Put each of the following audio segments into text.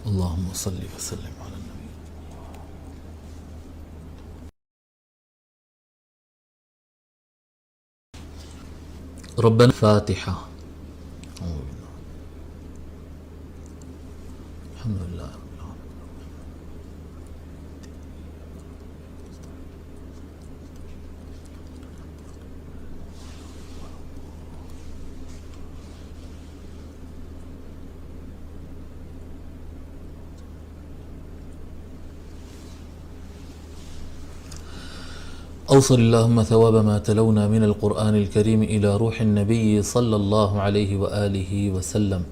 اللهم صل وسلم على النبي. ربنا فاتحة. الحمد لله رب العالمين. أوصل اللهم ثواب ما تلونا من القرآن الكريم إلى روح النبي صلى الله عليه وآله وسلم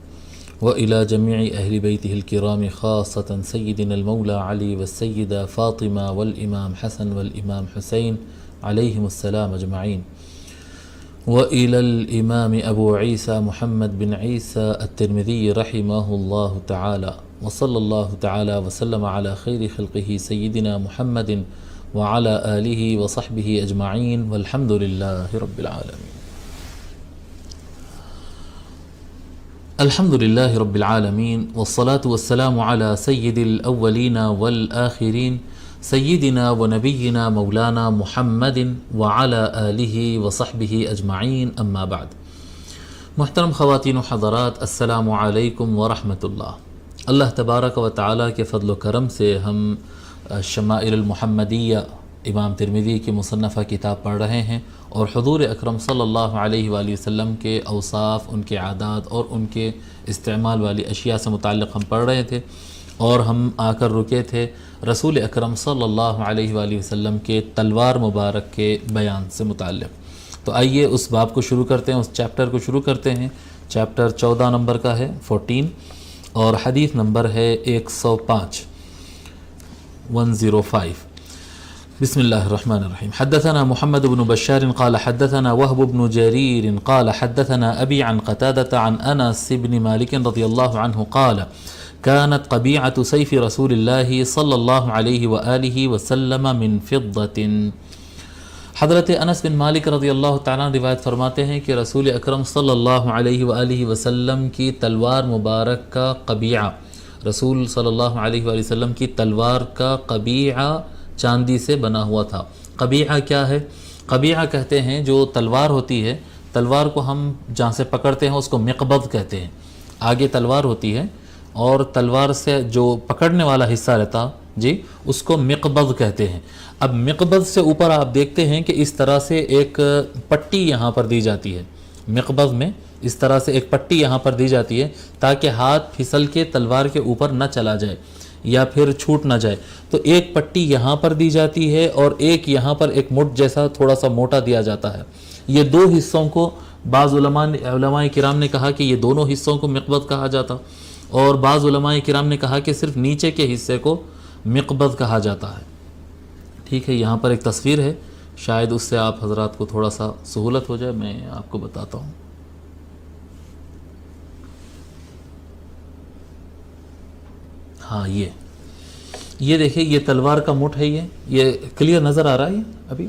وإلى جميع أهل بيته الكرام، خاصة سيدنا المولى علي والسيدة فاطمة والإمام حسن والإمام حسين عليهم السلام أجمعين، وإلى الإمام أبو عيسى محمد بن عيسى الترمذي رحمه الله تعالى، وصلى الله تعالى وسلم على خير خلقه سيدنا محمد وعلى آله وصحبه أجمعين، والحمد لله رب العالمين. الحمد لله رب العالمين، والصلاة والسلام على سيد الأولين والآخرين سيدنا ونبينا مولانا محمد وعلى آله وصحبه أجمعين، أما بعد. محترم خواتین و حضرات، السلام علیکم ورحمۃ اللہ. اللہ تبارک و تعالیٰ کے فضل و کرم سے ہم شمائل المحمدیہ امام ترمذی کی مصنفہ کتاب پڑھ رہے ہیں، اور حضور اکرم صلی اللہ علیہ وآلہ وسلم کے اوصاف، ان کے عادات اور ان کے استعمال والی اشیاء سے متعلق ہم پڑھ رہے تھے، اور ہم آ کر رکے تھے رسول اکرم صلی اللہ علیہ وآلہ وسلم کے تلوار مبارک کے بیان سے متعلق. تو آئیے اس باب کو شروع کرتے ہیں، اس چیپٹر کو شروع کرتے ہیں. چیپٹر 14 نمبر کا ہے 14، اور حدیث نمبر ہے 105. بسم الله الرحمن الرحيم. حدثنا محمد بن بشار قال حدثنا وهب بن جرير قال حدثنا أبي عن قتادة عن أنس بن مالك رضي الله عنه قال كانت قبيعة سيف رسول الله صلى الله عليه وآله وسلم من فضة. حضرت انس بن مالک رضی اللہ تعالیٰ روایت فرماتے ہیں کہ رسول اکرم صلی اللہ علیہ وآلہ وسلم کی تلوار مبارک کا قبیعہ، رسول صلی اللہ علیہ وآلہ وسلم کی تلوار کا قبیعہ چاندی سے بنا ہوا تھا. قبیعہ کیا ہے؟ قبیعہ کہتے ہیں جو تلوار ہوتی ہے، تلوار کو ہم جہاں سے پکڑتے ہیں اس کو مقبض کہتے ہیں. آگے تلوار ہوتی ہے اور تلوار سے جو پکڑنے والا حصہ رہتا جی اس کو مقبض کہتے ہیں. اب مقبض سے اوپر آپ دیکھتے ہیں کہ اس طرح سے ایک پٹی یہاں پر دی جاتی ہے، مقبض میں اس طرح سے ایک پٹی یہاں پر دی جاتی ہے تاکہ ہاتھ پھسل کے تلوار کے اوپر نہ چلا جائے یا پھر چھوٹ نہ جائے. تو ایک پٹی یہاں پر دی جاتی ہے اور ایک یہاں پر ایک مٹھ جیسا تھوڑا سا موٹا دیا جاتا ہے. یہ دو حصوں کو بعض علماء کرام نے کہا کہ یہ دونوں حصوں کو مقبض کہا جاتا، اور بعض علماء کرام نے کہا کہ صرف نیچے کے حصے کو مقبض کہا جاتا ہے. ٹھیک ہے، یہاں پر ایک تصویر ہے، شاید اس سے آپ حضرات کو تھوڑا سا سہولت ہو جائے، میں آپ کو بتاتا ہوں. ہاں یہ دیکھیں، یہ تلوار کا مٹھ ہے. یہ کلیئر نظر آ رہا ہے ابھی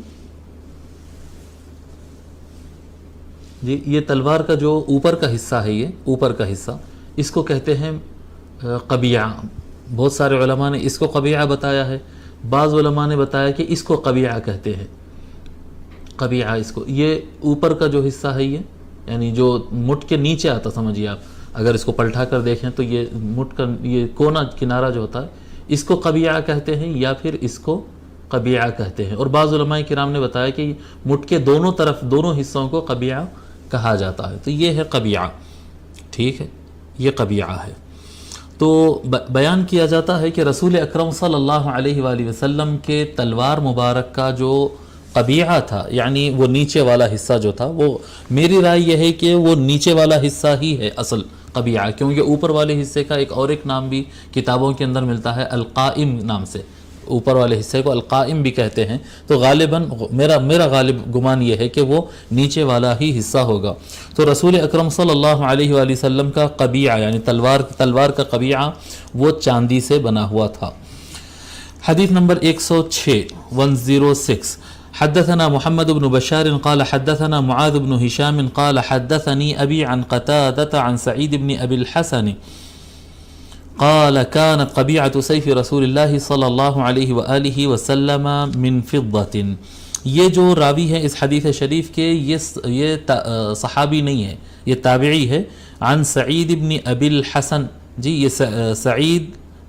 جی. یہ تلوار کا جو اوپر کا حصہ ہے، یہ اوپر کا حصہ، اس کو کہتے ہیں قبیعہ. بہت سارے علماء نے اس کو قبیعہ بتایا ہے، بعض علماء نے بتایا کہ اس کو قبیعہ کہتے ہیں. قبیعہ اس کو، یہ اوپر کا جو حصہ ہے، یہ یعنی جو مٹھ کے نیچے آتا، سمجھیے آپ اگر اس کو پلٹا کر دیکھیں تو یہ مٹھ کا یہ کونا کنارہ جو ہوتا ہے اس کو قبیعہ کہتے ہیں، یا پھر اس کو قبیعہ کہتے ہیں. اور بعض علماء کرام نے بتایا کہ مٹھ کے دونوں طرف دونوں حصوں کو قبیعہ کہا جاتا ہے. تو یہ ہے قبیعہ. ٹھیک ہے، یہ قبیعہ ہے. تو بیان کیا جاتا ہے کہ رسول اکرم صلی اللہ علیہ وآلہ وسلم کے تلوار مبارک کا جو قبیعہ تھا، یعنی وہ نیچے والا حصہ جو تھا، وہ میری رائے یہ ہے کہ وہ نیچے والا حصہ ہی ہے اصل قبیعہ، کیونکہ اوپر والے حصے کا ایک نام بھی کتابوں کے اندر ملتا ہے، القائم نام سے. اوپر والے حصے کو القائم بھی کہتے ہیں. تو غالباً میرا غالب گمان یہ ہے کہ وہ نیچے والا ہی حصہ ہوگا. تو رسول اکرم صلی اللہ علیہ وآلہ وسلم کا قبیعہ یعنی تلوار کا قبیعہ وہ چاندی سے بنا ہوا تھا. حدیث نمبر 106 حدثنا محمد بن بشار قال حدثنا معاذ بن هشام قال حدثني أبي عن قتادة عن سعيد بن أبي الحسن قال كانت قبيعة سيف رسول الله صلی اللہ علیہ وآلہ وسلم من فضة. یہ جو راوی ہے اس حدیث شریف کے یہ صحابی نہیں ہے، یہ تابعی ہے. عن سعید بن ابی الحسن، جی یہ سعید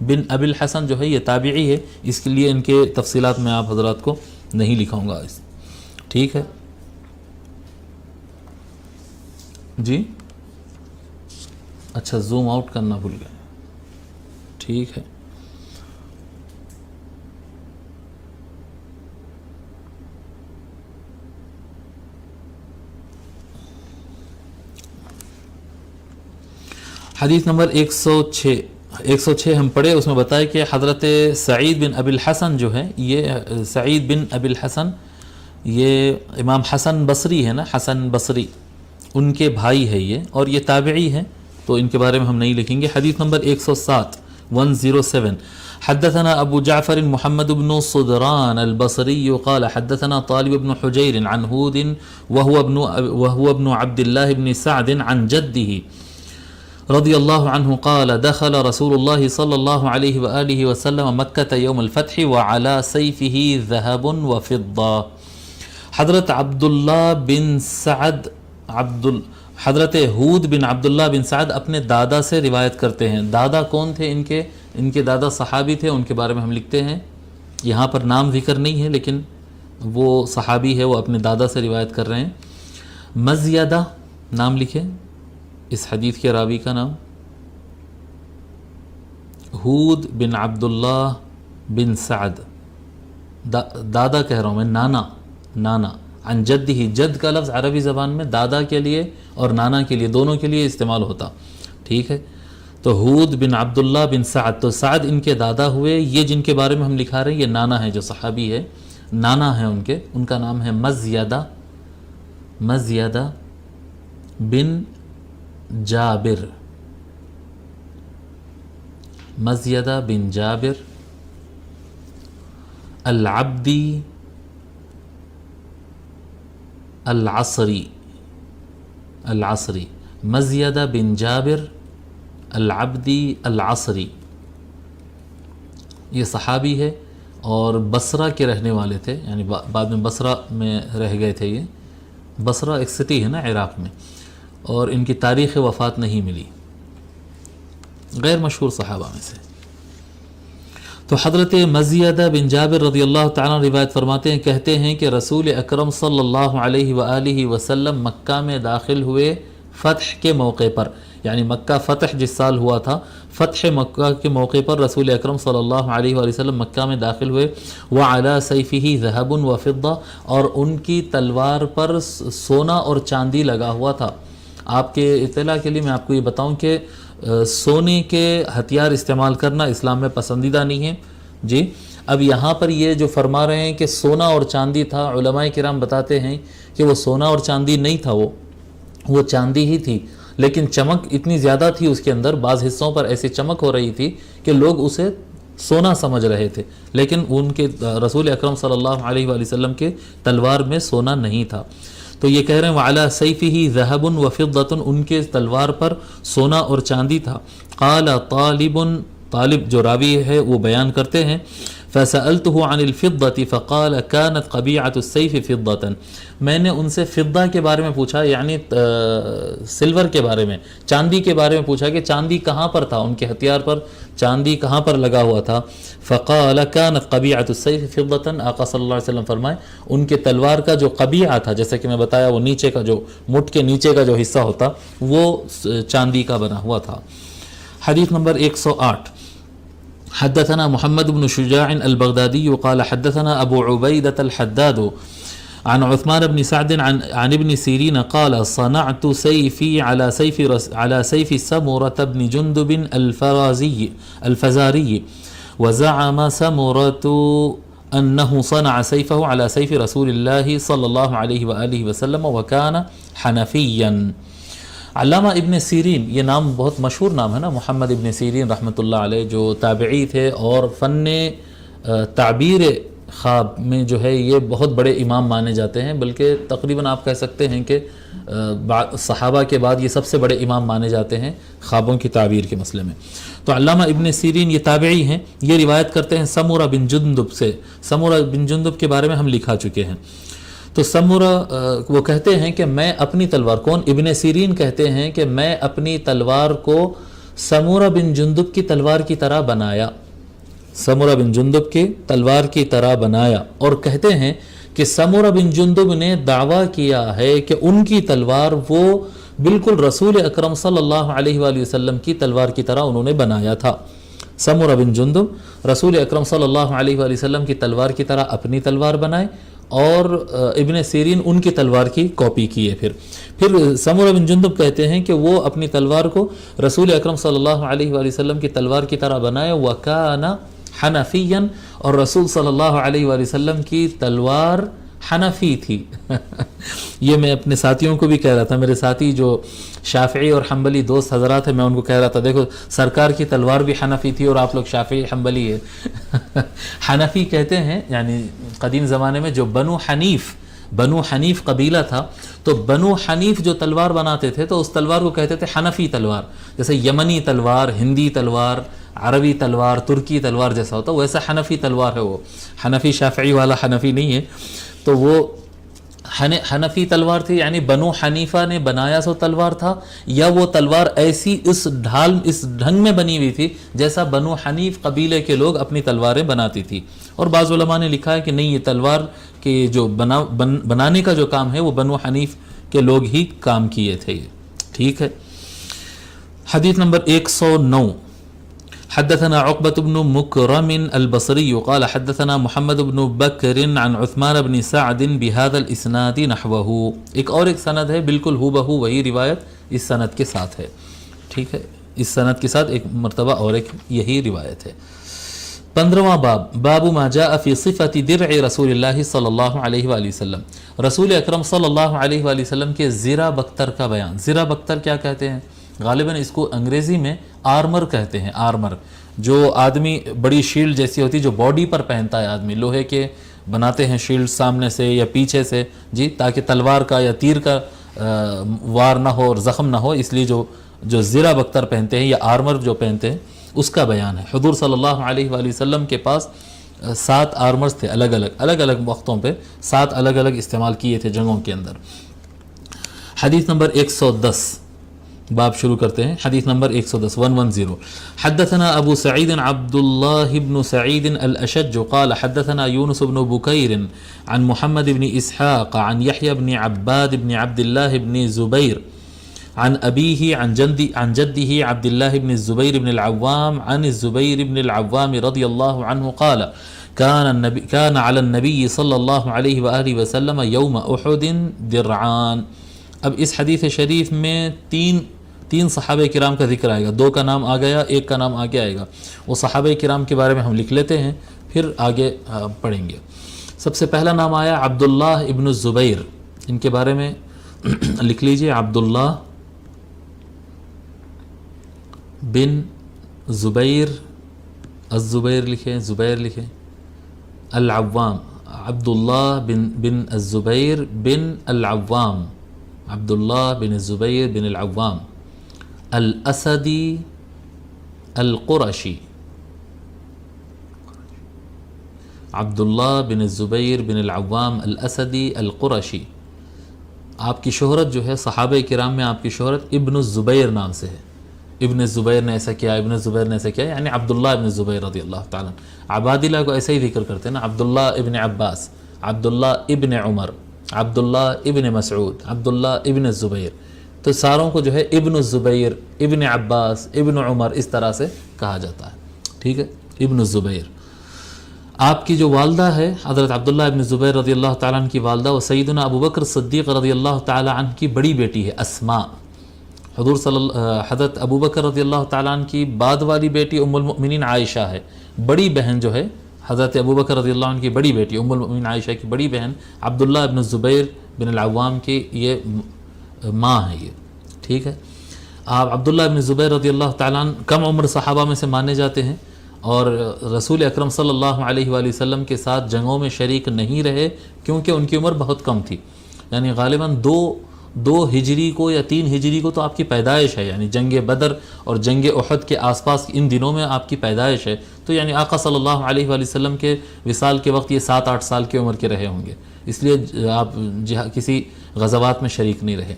بن ابی الحسن جو ہے یہ تابعی ہے، اس کے لیے ان کے تفصیلات میں آپ حضرات کو نہیں لکھاؤں گا. ٹھیک ہے جی، اچھا زوم آؤٹ کرنا بھول گئے. ٹھیک ہے حدیث نمبر 106 ہم پڑھے، اس میں بتایا کہ حضرت سعید بن ابی الحسن جو ہے، یہ سعید بن ابی الحسن یہ امام حسن بصری ہے نا، حسن بصری ان کے بھائی ہے یہ، اور یہ تابعی ہے تو ان کے بارے میں ہم نہیں لکھیں گے. حدیث نمبر 107 حدثنا ابو جعفر محمد بن صدران البصري قال حدثنا طالب بن حجير عن هود وهو ابن عبد الله بن سعد عن جده رضي الله عنه قال دخل رسول الله صلى الله عليه وآله وسلم مكة يوم الفتح وعلى سيفه ذهب وفضة. حضرت عبداللہ بن سعد حضرت حود بن عبداللہ بن سعد اپنے دادا سے روایت کرتے ہیں. دادا کون تھے ان کے دادا صحابی تھے، ان کے بارے میں ہم لکھتے ہیں. یہاں پر نام ذکر نہیں ہے لیکن وہ صحابی ہے، وہ اپنے دادا سے روایت کر رہے ہیں. مزیدہ نام لکھیں اس حدیث کے راوی کا نام، حود بن عبداللہ بن سعد، دادا کہہ رہا ہوں میں، نانا. عن جد ہی، جد کا لفظ عربی زبان میں دادا کے لیے اور نانا کے لیے دونوں کے لیے استعمال ہوتا. ٹھیک ہے، تو حود بن عبداللہ بن سعد، تو سعد ان کے دادا ہوئے. یہ جن کے بارے میں ہم لکھا رہے ہیں یہ نانا ہے، جو صحابی ہے نانا ہے ان کا نام ہے مزیدہ بن جابر. مزیدہ بن جابر العبدی العصری. مزیدہ بن جابر العبدی العصری، یہ صحابی ہے اور بصرہ کے رہنے والے تھے، یعنی بعد میں بصرہ میں رہ گئے تھے. یہ بصرہ ایک سٹی ہے نا عراق میں، اور ان کی تاریخ وفات نہیں ملی، غیر مشہور صحابہ میں سے. تو حضرت مزیدہ بن جابر رضی اللہ تعالیٰ روایت فرماتے ہیں، کہتے ہیں کہ رسول اکرم صلی اللہ علیہ وآلہ وسلم مکہ میں داخل ہوئے فتح کے موقع پر، یعنی مکہ فتح جس سال ہوا تھا، فتح مکہ کے موقع پر رسول اکرم صلی اللہ علیہ وآلہ وسلم مکہ میں داخل ہوئے. وعلی سیفہ ذہب وفضہ، اور ان کی تلوار پر سونا اور چاندی لگا ہوا تھا. آپ کے اطلاع کے لیے میں آپ کو یہ بتاؤں کہ سونے کے ہتھیار استعمال کرنا اسلام میں پسندیدہ نہیں ہے. جی اب یہاں پر یہ جو فرما رہے ہیں کہ سونا اور چاندی تھا، علماء کرام بتاتے ہیں کہ وہ سونا اور چاندی نہیں تھا، وہ چاندی ہی تھی، لیکن چمک اتنی زیادہ تھی اس کے اندر، بعض حصوں پر ایسی چمک ہو رہی تھی کہ لوگ اسے سونا سمجھ رہے تھے، لیکن ان کے رسول اکرم صلی اللہ علیہ وآلہ وسلم کے تلوار میں سونا نہیں تھا. تو یہ کہہ رہے ہیں وعلی سیفہ ذہب وفضۃ، ان کے تلوار پر سونا اور چاندی تھا. قال طالب جو راوی ہے وہ بیان کرتے ہیں، فسألته عن الفضة فقال كانت قبيعة السيف فضة، میں نے ان سے فضہ کے بارے میں پوچھا، یعنی سلور کے بارے میں، چاندی کے بارے میں پوچھا کہ چاندی کہاں پر تھا، ان کے ہتھیار پر چاندی کہاں پر لگا ہوا تھا. فقال كانت قبيعة السيف فضة، آقا صلی اللہ علیہ وسلم فرمائے ان کے تلوار کا جو قبیعہ تھا، جیسے کہ میں بتایا وہ نیچے کا جو مٹھ کے نیچے کا جو حصہ ہوتا وہ چاندی کا بنا ہوا تھا. حدیث نمبر 108 حدثنا محمد بن شجاع البغدادي قال حدثنا ابو عبيدة الحداد عن عثمان بن سعد عن ابن سيرين قال صنعت سيفي على سيف سمرة بن جندب الفزاري وزعم سمرة أنه صنع سيفه على سيف رسول الله صلى الله عليه وآله وسلم وكان حنفيا. علامہ ابن سیرین، یہ نام بہت مشہور نام ہے نا، محمد ابن سیرین رحمۃ اللہ علیہ، جو تابعی تھے اور فن تعبیر خواب میں جو ہے یہ بہت بڑے امام مانے جاتے ہیں، بلکہ تقریباً آپ کہہ سکتے ہیں کہ صحابہ کے بعد یہ سب سے بڑے امام مانے جاتے ہیں خوابوں کی تعبیر کے مسئلے میں۔ تو علامہ ابن سیرین یہ تابعی ہیں، یہ روایت کرتے ہیں سمورہ بن جندب سے۔ سمورہ بن جندب کے بارے میں ہم لکھا چکے ہیں۔ تو سمورہ وہ کہتے ہیں کہ میں اپنی تلوار، کون؟ ابن سیرین کہتے ہیں کہ میں اپنی تلوار کو سمورہ بن جندب کی تلوار کی طرح بنایا، سمورہ بن جندب کی تلوار کی طرح بنایا، اور کہتے ہیں کہ سمورہ بن جندب نے دعویٰ کیا ہے کہ ان کی تلوار وہ بالکل رسول اکرم صلی اللہ علیہ وآلہ وسلم کی تلوار کی طرح انہوں نے بنایا تھا۔ سمورہ بن جندب رسول اکرم صلی اللہ علیہ وآلہ وسلم کی تلوار کی طرح اپنی تلوار بنائے، اور ابن سیرین ان کی تلوار کی کاپی کی ہے۔ پھر سمورہ بن جندب کہتے ہیں کہ وہ اپنی تلوار کو رسول اکرم صلی اللہ علیہ وآلہ وسلم کی تلوار کی طرح بنائے، وَكَانَ حنفیًا، اور رسول صلی اللہ علیہ وآلہ وسلم کی تلوار حنفی تھی۔ یہ میں اپنے ساتھیوں کو بھی کہہ رہا تھا، میرے ساتھی جو شافعی اور حنبلی دوست حضرات ہیں، میں ان کو کہہ رہا تھا دیکھو سرکار کی تلوار بھی حنفی تھی اور آپ لوگ شافعی حنبلی ہے۔ حنفی کہتے ہیں یعنی قدیم زمانے میں جو بنو حنیف قبیلہ تھا، تو بنو حنیف جو تلوار بناتے تھے تو اس تلوار کو کہتے تھے حنفی تلوار، جیسے یمنی تلوار، ہندی تلوار، عربی تلوار، ترکی تلوار جیسا ہوتا ویسا حنفی تلوار ہے وہ۔ حنفی شافعی والا حنفی نہیں ہے، تو وہ حنفی تلوار تھی، یعنی بنو حنیفہ نے بنایا سو تلوار تھا، یا وہ تلوار ایسی اس ڈھنگ میں بنی ہوئی تھی جیسا بنو حنیف قبیلے کے لوگ اپنی تلواریں بناتی تھی۔ اور بعض علماء نے لکھا ہے کہ نہیں، یہ تلوار کے جو بنانے کا جو کام ہے وہ بنو حنیف کے لوگ ہی کام کیے تھے یہ، ٹھیک ہے۔ حدیث نمبر 109، حدثنا عقبة بن مكرم البصري قال حدثنا محمد بن بكر عن عثمان بن سعد بهذا الاسناد نحوه۔ ایک سند ہے بالکل ہو بہو وہی روایت اس سند کے ساتھ ہے، ٹھیک ہے، اس سند کے ساتھ ایک مرتبہ اور ایک یہی روایت ہے۔ 15واں باب ما جاء في صفة درع رسول اللہ صلی اللہ علیہ وآلہ وسلم، رسول اکرم صلی اللہ علیہ وآلہ وسلم کے زرہ بختر کا بیان۔ زرہ بختر کیا کہتے ہیں؟ غالباً اس کو انگریزی میں آرمر کہتے ہیں۔ آرمر جو آدمی بڑی شیلڈ جیسی ہوتی جو باڈی پر پہنتا ہے آدمی، لوہے کے بناتے ہیں شیلڈ سامنے سے یا پیچھے سے، جی، تاکہ تلوار کا یا تیر کا وار نہ ہو اور زخم نہ ہو، اس لیے جو زرہ بختر پہنتے ہیں یا آرمر جو پہنتے ہیں اس کا بیان ہے۔ حضور صلی اللہ علیہ وآلہ وسلم کے پاس 7 آرمرز تھے، الگ الگ وقتوں پہ 7 الگ الگ استعمال کیے تھے جنگوں کے اندر۔ حدیث نمبر 110، باب شروع کرتے ہیں۔ حدیث نمبر 110 حدثنا ابو سعید عبد اللہ بن سعید الاشج قال حدثنا یونس بن بکیر عن محمد بن اسحاق عن یحیی بن عباد بن عبد اللہ بن زبیر عن ابیہ عن جدہ عبد اللہ بن الزبیر بن العوام عن الزبیر بن العوام رضی اللہ عنہ قال كان على النبي صلی اللہ علیہ وآلہ وسلم یوم احد درعان۔ اب اس حدیث شریف میں تین صحابہ کرام کا ذکر آئے گا، 2 کا نام آ گیا، 1 کا نام آگے آئے گا۔ وہ صحابہ کرام کے بارے میں ہم لکھ لیتے ہیں، پھر آگے پڑھیں گے۔ سب سے پہلا نام آیا عبداللہ ابن الزبیر، ان کے بارے میں لکھ لیجئے، عبداللہ بن زبیر، الزبیر لکھیں، زبیر لکھیں، العوام، عبداللہ بن الزبیر بن العوام، عبداللہ بن الزبیر بن العوام الاسدی القرشی، عبداللہ بن الزبیر بن العوام الاسدی القرشی۔ آپ کی شہرت جو ہے صحابہ کرام میں آپ کی شہرت ابن الزبیر نام سے ہے۔ ابن الزبیر نے ایسا کیا، ابن الزبیر نے ایسا کیا، یعنی عبداللہ ابن الزبیر رضی اللہ تعالیٰ۔ عبادلہ کو ایسے ہی ذکر کرتے ہیں نا، عبداللہ ابن عباس، عبداللہ ابن عمر، عبداللہ ابن مسعود، عبداللہ ابن الزبیر، تو ساروں کو جو ہے ابن الزبیر، ابن عباس، ابن عمر اس طرح سے کہا جاتا ہے، ٹھیک ہے، ابن الزبیر۔ آپ کی جو والدہ ہے حضرت عبداللہ ابن زبیر رضی اللہ تعالیٰ عنہ کی والدہ، وہ سیدنا ابو بکر صدیق رضی اللہ تعالیٰ عنہ کی بڑی بیٹی ہے اسماء۔ حضرت ابو بکر رضی اللہ تعالیٰ عنہ کی بعد والی بیٹی ام المؤمنین عائشہ ہے، بڑی بہن جو ہے حضرت ابو بکر رضی اللہ عنہ کی بڑی بیٹی ام المؤمنین عائشہ کی بڑی بہن عبداللہ ابن الزبیر بن العوام کی یہ ماں ہے، یہ ٹھیک ہے۔ آپ عبداللہ ابن زبیر رضی اللہ تعالیٰ عنہ کم عمر صحابہ میں سے مانے جاتے ہیں، اور رسول اکرم صلی اللہ علیہ وآلہ وسلم کے ساتھ جنگوں میں شریک نہیں رہے کیونکہ ان کی عمر بہت کم تھی، یعنی غالباً دو ہجری کو یا 3 ہجری کو تو آپ کی پیدائش ہے، یعنی جنگ بدر اور جنگ احد کے آس پاس ان دنوں میں آپ کی پیدائش ہے، تو یعنی آقا صلی اللہ علیہ وآلہ وسلم کے وصال کے وقت یہ 7-8 سال کی عمر کے رہے ہوں گے، اس لیے آپ کسی غزوات میں شریک نہیں رہے۔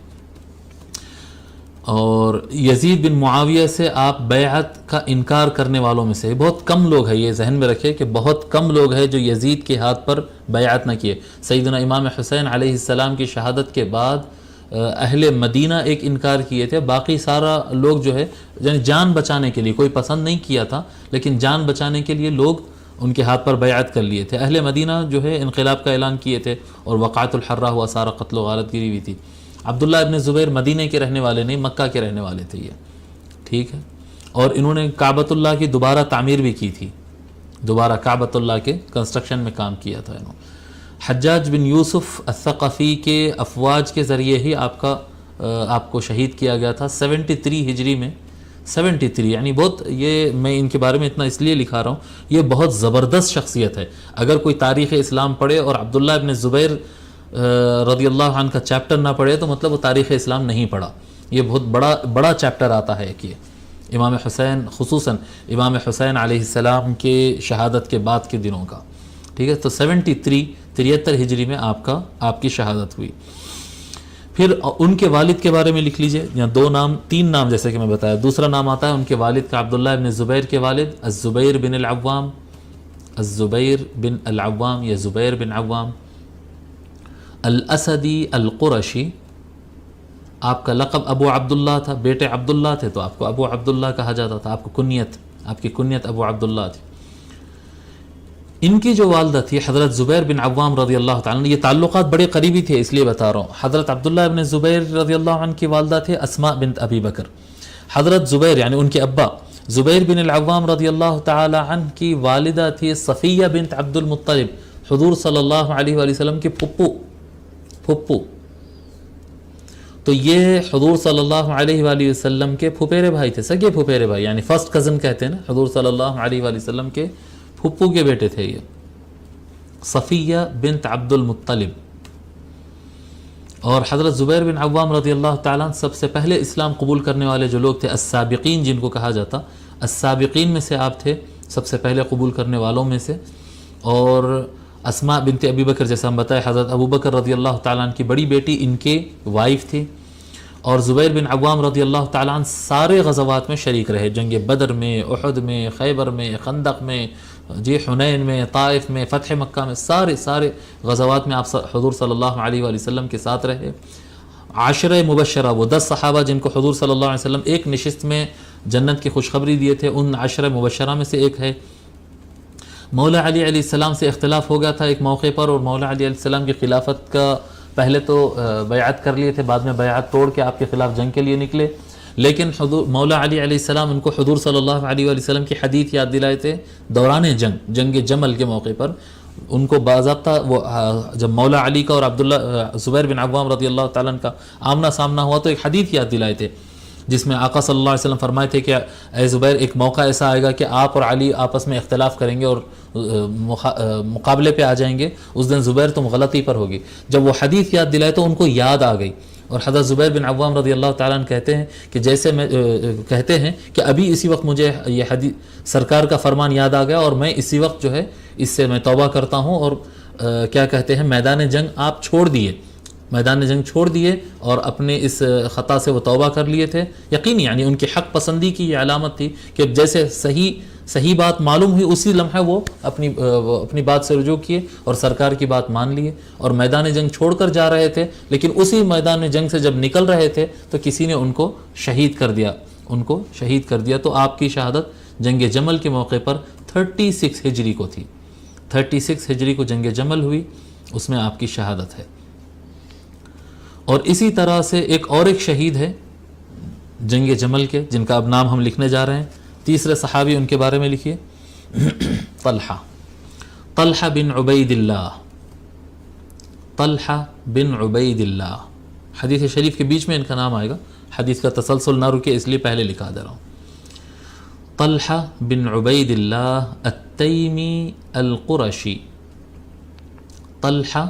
اور یزید بن معاویہ سے آپ بیعت کا انکار کرنے والوں میں سے، بہت کم لوگ ہیں، یہ ذہن میں رکھے کہ بہت کم لوگ ہیں جو یزید کے ہاتھ پر بیعت نہ کیے۔ سیدنا امام حسین علیہ السلام کی شہادت کے بعد اہل مدینہ ایک انکار کیے تھے، باقی سارا لوگ جو ہے یعنی جان بچانے کے لیے، کوئی پسند نہیں کیا تھا لیکن جان بچانے کے لیے لوگ ان کے ہاتھ پر بیعت کر لیے تھے۔ اہل مدینہ جو ہے انقلاب کا اعلان کیے تھے اور وقعۃ الحرہ ہوا، سارا قتل و غارت گری ہوئی تھی۔ عبداللہ ابن زبیر مدینہ کے رہنے والے نہیں، مکہ کے رہنے والے تھے یہ، ٹھیک ہے، اور انہوں نے کعبۃ اللہ کی دوبارہ تعمیر بھی کی تھی، دوبارہ کعبۃ اللہ کے کنسٹرکشن میں کام کیا تھا انہوں۔ حجاج بن یوسف الثقفی کے افواج کے ذریعے ہی آپ کو شہید کیا گیا تھا 73 ہجری میں، 73، یعنی بہت، یہ میں ان کے بارے میں اتنا اس لیے لکھا رہا ہوں، یہ بہت زبردست شخصیت ہے۔ اگر کوئی تاریخ اسلام پڑھے اور عبداللہ ابن زبیر رضی اللہ عنہ کا چیپٹر نہ پڑھے تو مطلب وہ تاریخ اسلام نہیں پڑھا۔ یہ بہت بڑا چیپٹر آتا ہے کہ امام حسین، خصوصاً امام حسین علیہ السلام کے شہادت کے بعد کے دنوں کا، ٹھیک ہے، تو 73 ہجری میں آپ کی شہادت ہوئی۔ پھر ان کے والد کے بارے میں لکھ لیجئے، یا 3 نام جیسے کہ میں بتایا۔ دوسرا نام آتا ہے ان کے والد کا، عبداللہ ابن زبیر کے والد الزبیر بن العوام، الزبیر بن العوام یا زبیر بن عوام الاسدی القرشی۔ آپ کا لقب ابو عبداللہ تھا، بیٹے عبداللہ تھے تو آپ کو ابو عبداللہ کہا جاتا تھا، آپ کی کنیت ابو عبداللہ تھی۔ ان کی جو والدہ تھی حضرت زبیر بن عوام رضی اللہ تعالیٰ عنہ، یہ تعلقات بڑے قریبی تھے اس لیے بتا رہا ہوں۔ حضرت عبداللہ ابن زبیر رضی اللہ عنہ کی والدہ تھے اسماء بنت ابی بکر۔ حضرت زبیر یعنی ان کے ابا زبیر بن العوام رضی اللہ تعالیٰ عنہ کی والدہ تھی صفیہ بنت عبد المطلب، حضور صلی اللہ علیہ وآلہ وسلم کی پھپھو۔ تو یہ حضور صلی اللہ علیہ وآلہ وسلم کے پھپھیرے بھائی تھے، سگے پھپھیرے بھائی، یعنی فرسٹ کزن کہتے ہیں نا، حضور صلی اللہ علیہ وآلہ وسلم کے پھپھو کے بیٹے تھے یہ، صفیہ بنت عبد المطلب۔ اور حضرت زبیر بن عوام رضی اللہ تعالیٰ سب سے پہلے اسلام قبول کرنے والے جو لوگ تھے، السابقین جن کو کہا جاتا، السابقین میں سے آپ تھے، سب سے پہلے قبول کرنے والوں میں سے۔ اور اسماء بنت ابی بکر جیسا ہم بتائے، حضرت ابو بکر رضی اللہ تعالیٰ عنہ کی بڑی بیٹی ان کے وائف تھی۔ اور زبیر بن عوام رضی اللہ تعالیٰ عنہ سارے غزوات میں شریک رہے، جنگ بدر میں، احد میں، خیبر میں، خندق میں، حنین میں، طائف میں، فتح مکہ میں، سارے غزوات میں آپ حضور صلی اللہ علیہ وآلہ وسلم کے ساتھ رہے۔ عشرہ مبشرہ، وہ 10 صحابہ جن کو حضور صلی اللہ علیہ وسلم ایک نشست میں جنت کی خوشخبری دیے تھے، ان 10 مبشرہ میں سے ایک ہے۔ مولا علی علیہ السلام سے اختلاف ہو گیا تھا ایک موقع پر، اور مولا علی علیہ السلام کی خلافت کا پہلے تو بیعت کر لیے تھے، بعد میں بیعت توڑ کے آپ کے خلاف جنگ کے لیے نکلے، لیکن مولا علی علیہ السلام ان کو حضور صلی اللہ علیہ وآلہ وسلم کی حدیث یاد دلائے تھے دوران جنگ جمل کے موقع پر۔ ان کو باضابطہ وہ جب مولا علی کا اور عبداللہ زبیر بن عوام رضی اللہ تعالیٰ عنہ کا آمنا سامنا ہوا تو ایک حدیث یاد دلائے تھے، جس میں آقا صلی اللہ علیہ وسلم فرمائے تھے کہ اے زبیر، ایک موقع ایسا آئے گا کہ آپ اور علی آپس میں اختلاف کریں گے اور مقابلے پہ آ جائیں گے، اس دن زبیر تم غلطی پر ہوگی۔ جب وہ حدیث یاد دلائے تو ان کو یاد آ گئی، اور حضرت زبیر بن عوام رضی اللہ تعالیٰ عنہ کہتے ہیں کہ جیسے میں کہتے ہیں کہ ابھی اسی وقت مجھے یہ حدیث سرکار کا فرمان یاد آ گیا، اور میں اسی وقت جو ہے اس سے میں توبہ کرتا ہوں، اور کیا کہتے ہیں میدان جنگ آپ چھوڑ دیے اور اپنے اس خطا سے وہ توبہ کر لیے تھے۔ یقینی یعنی ان کی حق پسندی کی یہ علامت تھی کہ جیسے صحیح بات معلوم ہوئی اسی لمحے وہ اپنی بات سے رجوع کیے اور سرکار کی بات مان لیے، اور میدان جنگ چھوڑ کر جا رہے تھے، لیکن اسی میدان جنگ سے جب نکل رہے تھے تو کسی نے ان کو شہید کر دیا، تو آپ کی شہادت جنگ جمل کے موقع پر 36 ہجری کو تھی، 36 ہجری کو جنگ جمل ہوئی، اس میں آپ کی شہادت ہے۔ اور اسی طرح سے ایک شہید ہے جنگ جمل کے، جن کا اب نام ہم لکھنے جا رہے ہیں، تیسرے صحابی، ان کے بارے میں لکھیے، طلحہ بن عبید اللہ۔ حدیث شریف کے بیچ میں ان کا نام آئے گا، حدیث کا تسلسل نہ رکے اس لیے پہلے لکھا دے رہا ہوں۔ طلحہ بن عبید اللہ التیمی القرشی، طلحہ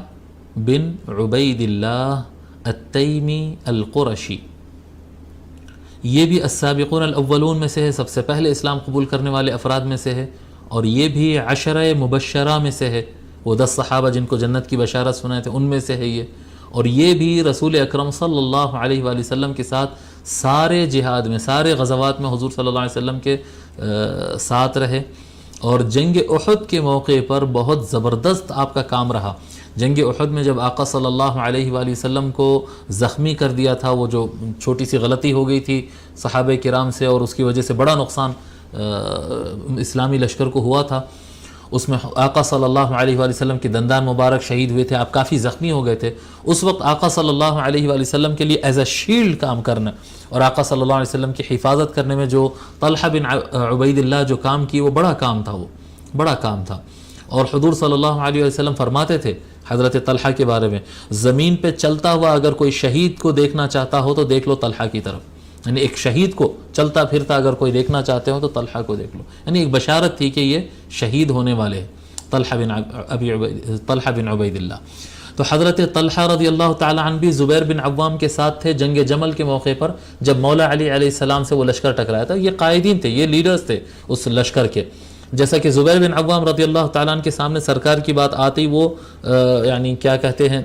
بن عبید اللہ التیمی القرشی، یہ بھی السابقون الاولون میں سے ہے، سب سے پہلے اسلام قبول کرنے والے افراد میں سے ہے، اور یہ بھی عشرہ مبشرہ میں سے ہے، وہ 10 صحابہ جن کو جنت کی بشارت سنائے تھے ان میں سے ہے یہ، اور یہ بھی رسول اکرم صلی اللہ علیہ وآلہ وسلم کے ساتھ سارے جہاد میں، سارے غزوات میں حضور صلی اللہ علیہ وسلم کے ساتھ رہے، اور جنگ احد کے موقع پر بہت زبردست آپ کا کام رہا۔ جنگ احد میں جب آقا صلی اللہ علیہ وآلہ وسلم کو زخمی کر دیا تھا، وہ جو چھوٹی سی غلطی ہو گئی تھی صحابہ کرام سے، اور اس کی وجہ سے بڑا نقصان اسلامی لشکر کو ہوا تھا، اس میں آقا صلی اللہ علیہ وآلہ وسلم کے دندان مبارک شہید ہوئے تھے، آپ کافی زخمی ہو گئے تھے۔ اس وقت آقا صلی اللہ علیہ وآلہ وسلم کے لیے ایز اے شیلڈ کام کرنا اور آقا صلی اللہ علیہ وسلم کی حفاظت کرنے میں جو طلحہ بن عبید اللہ جو کام کی، وہ بڑا کام تھا، وہ بڑا کام تھا۔ اور حضور صلی اللہ علیہ وسلم فرماتے تھے حضرت طلحہ کے بارے میں، زمین پہ چلتا ہوا اگر کوئی شہید کو دیکھنا چاہتا ہو تو دیکھ لو طلحہ کی طرف، یعنی ایک شہید کو چلتا پھرتا اگر کوئی دیکھنا چاہتے ہو تو طلحہ کو دیکھ لو، یعنی ایک بشارت تھی کہ یہ شہید ہونے والے ہیں طلحہ بن عبید اللہ۔ تو حضرت طلحہ رضی اللہ تعالی عنہ بھی زبیر بن عوام کے ساتھ تھے جنگ جمل کے موقع پر، جب مولا علی علیہ السلام سے وہ لشکر ٹکرایا تھا۔ یہ قائدین تھے، یہ لیڈرز تھے اس لشکر کے، جیسا کہ زبیر بن عوام رضی اللہ تعالیٰ عنہ کے سامنے سرکار کی بات آتی، وہ یعنی کیا کہتے ہیں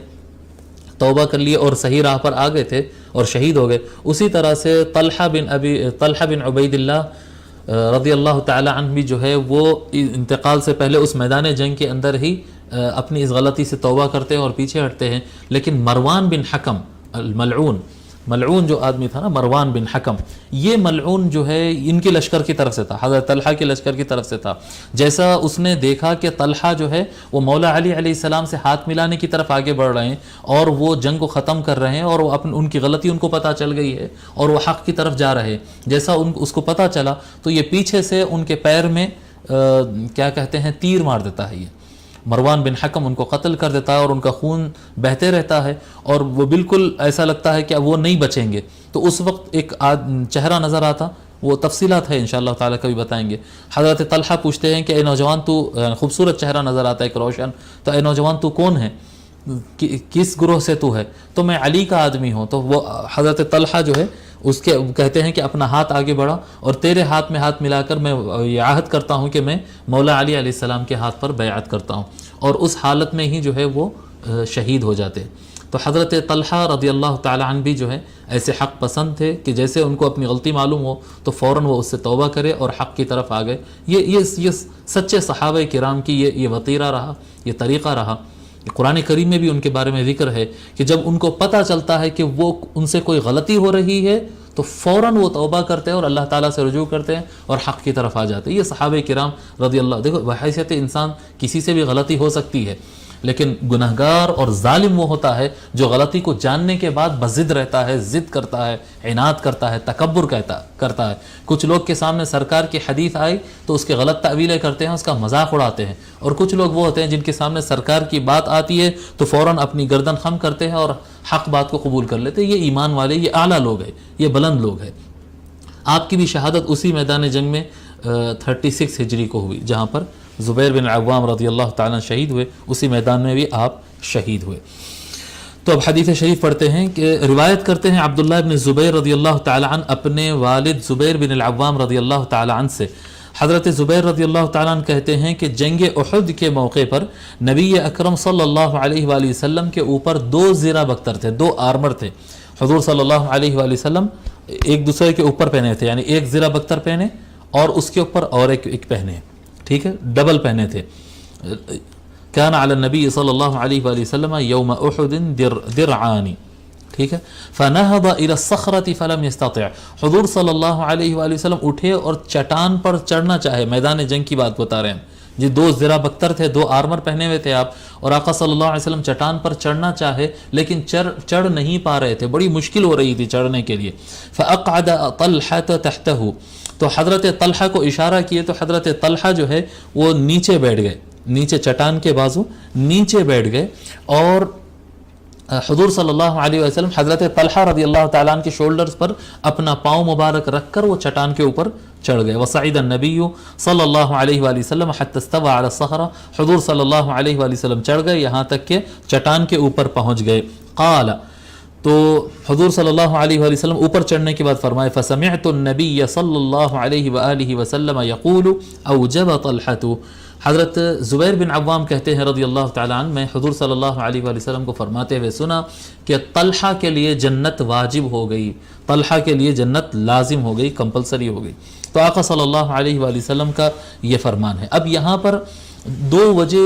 توبہ کر لیے اور صحیح راہ پر آ گئے تھے اور شہید ہو گئے۔ اسی طرح سے طلحہ بن عبید اللہ رضی اللہ تعالیٰ عنہ بھی جو ہے وہ انتقال سے پہلے اس میدان جنگ کے اندر ہی اپنی اس غلطی سے توبہ کرتے ہیں اور پیچھے ہٹتے ہیں۔ لیکن مروان بن حکم ملعون جو آدمی تھا نا، مروان بن حکم، یہ ملعون جو ہے ان کے لشکر کی طرف سے تھا، حضرت طلحہ کے لشکر کی طرف سے تھا۔ جیسا اس نے دیکھا کہ طلحہ جو ہے وہ مولا علی علیہ السلام سے ہاتھ ملانے کی طرف آگے بڑھ رہے ہیں اور وہ جنگ کو ختم کر رہے ہیں، اور وہ ان کی غلطی ان کو پتہ چل گئی ہے اور وہ حق کی طرف جا رہے ہیں، جیسا اس کو پتہ چلا تو یہ پیچھے سے ان کے پیر میں کیا کہتے ہیں تیر مار دیتا ہے، یہ مروان بن حکم ان کو قتل کر دیتا ہے اور ان کا خون بہتے رہتا ہے، اور وہ بالکل ایسا لگتا ہے کہ وہ نہیں بچیں گے۔ تو اس وقت ایک چہرہ نظر آتا، وہ تفصیلات ہے انشاءاللہ تعالیٰ کبھی بتائیں گے۔ حضرت طلحہ پوچھتے ہیں کہ اے نوجوان، تو خوبصورت چہرہ نظر آتا ہے ایک روشن، تو اے نوجوان تو کون ہے، کس گروہ سے تو ہے؟ تو میں علی کا آدمی ہوں۔ تو وہ حضرت طلحہ جو ہے اس کے کہتے ہیں کہ اپنا ہاتھ آگے بڑھا اور تیرے ہاتھ میں ہاتھ ملا کر میں یہ عہد کرتا ہوں کہ میں مولا علی علیہ السلام کے ہاتھ پر بیعت کرتا ہوں، اور اس حالت میں ہی جو ہے وہ شہید ہو جاتے۔ تو حضرت طلحہ رضی اللہ تعالی عنہ بھی جو ہے ایسے حق پسند تھے کہ جیسے ان کو اپنی غلطی معلوم ہو تو فوراً وہ اس سے توبہ کرے اور حق کی طرف آ گئے۔ یہ سچے صحابہ کرام کی یہ وطیرہ رہا، یہ طریقہ رہا۔ قرآن کریم میں بھی ان کے بارے میں ذکر ہے کہ جب ان کو پتہ چلتا ہے کہ وہ ان سے کوئی غلطی ہو رہی ہے تو فوراً وہ توبہ کرتے ہیں اور اللہ تعالیٰ سے رجوع کرتے ہیں اور حق کی طرف آ جاتے ہیں۔ یہ صحابہ کرام رضی اللہ، دیکھو بحیثیت انسان کسی سے بھی غلطی ہو سکتی ہے، لیکن گنہگار اور ظالم وہ ہوتا ہے جو غلطی کو جاننے کے بعد بضد رہتا ہے، ضد کرتا ہے، عناد کرتا ہے، تکبر کرتا ہے۔ کچھ لوگ کے سامنے سرکار کی حدیث آئی تو اس کے غلط تعویلیں کرتے ہیں، اس کا مذاق اڑاتے ہیں، اور کچھ لوگ وہ ہوتے ہیں جن کے سامنے سرکار کی بات آتی ہے تو فوراً اپنی گردن خم کرتے ہیں اور حق بات کو قبول کر لیتے ہیں۔ یہ ایمان والے، یہ اعلیٰ لوگ ہیں، یہ بلند لوگ ہیں۔ آپ کی بھی شہادت اسی میدان جنگ میں 36 ہجری کو ہوئی، جہاں پر زبیر بن عوام رضی اللہ تعالیٰ شہید ہوئے، اسی میدان میں بھی آپ شہید ہوئے۔ تو اب حدیث شریف پڑھتے ہیں کہ روایت کرتے ہیں عبداللہ بن زبیر رضی اللہ تعالیٰ عنہ اپنے والد زبیر بن العوام رضی اللہ تعالیٰ عنہ سے، حضرت زبیر رضی اللہ تعالیٰ عنہ کہتے ہیں کہ جنگ احد کے موقع پر نبی اکرم صلی اللہ علیہ وآلہ وسلم کے اوپر 2 زیرہ بختر تھے، 2 آرمر تھے۔ حضور صلی اللہ علیہ وآلہ وسلم ایک دوسرے کے اوپر پہنے تھے، یعنی ایک زیرہ بختر پہنے اور اس کے اوپر اور ایک پہنے، ٹھیک ہے، ڈبل پہنے تھے۔ کان علی النبی صلی اللہ علیہ وآلہ وسلم یوم احد درعانی، ٹھیک ہے، فنہض الی الصخرۃ فلم یستطع، حضور صلی اللہ علیہ وآلہ وسلم اٹھے اور چٹان پر چڑھنا چاہے، میدان جنگ کی بات بتا رہے ہیں جی، 2 زرہ بختر تھے، 2 آرمر پہنے ہوئے تھے آپ، اور آقا صلی اللہ علیہ وسلم چٹان پر چڑھنا چاہے لیکن چڑھ نہیں پا رہے تھے، بڑی مشکل ہو رہی تھی چڑھنے کے لیے۔ فاقعد طلحہ تحتہ، تو حضرت طلحہ کو اشارہ کیے تو حضرت طلحہ جو ہے وہ نیچے بیٹھ گئے، نیچے چٹان کے بازو نیچے بیٹھ گئے، اور حضور صلی اللہ علیہ وسلم حضرت طلحہ رضی اللہ تعالیٰ عنہ کے شولڈرز پر اپنا پاؤں مبارک رکھ کر وہ چٹان کے اوپر چڑھ گئے. وصعد النبی صلی اللہ علیہ وآلہ وسلم حتی استوى علی الصخرہ، حضور صلی اللہ علیہ وآلہ وسلم چڑھ گئے یہاں تک کہ چٹان کے اوپر پہنچ گئے. قال، تو حضور صلی اللہ علیہ وآلہ وسلم اوپر چڑھنے کے بعد فرمائے فسمعت النبی صلی اللہ علیہ وآلہ وسلم یقول اوجب طلحہ. حضرت زبیر بن عوام کہتے ہیں رضی اللہ تعالیٰ عنہ، میں حضور صلی اللہ علیہ وآلہ وسلم کو فرماتے ہوئے سنا کہ طلحہ کے لیے جنت واجب ہو گئی، طلحہ کے لیے جنت لازم ہو گئی، کمپلسری ہو گئی. تو آقا صلی اللہ علیہ وآلہ وسلم کا یہ فرمان ہے. اب یہاں پر دو وجہ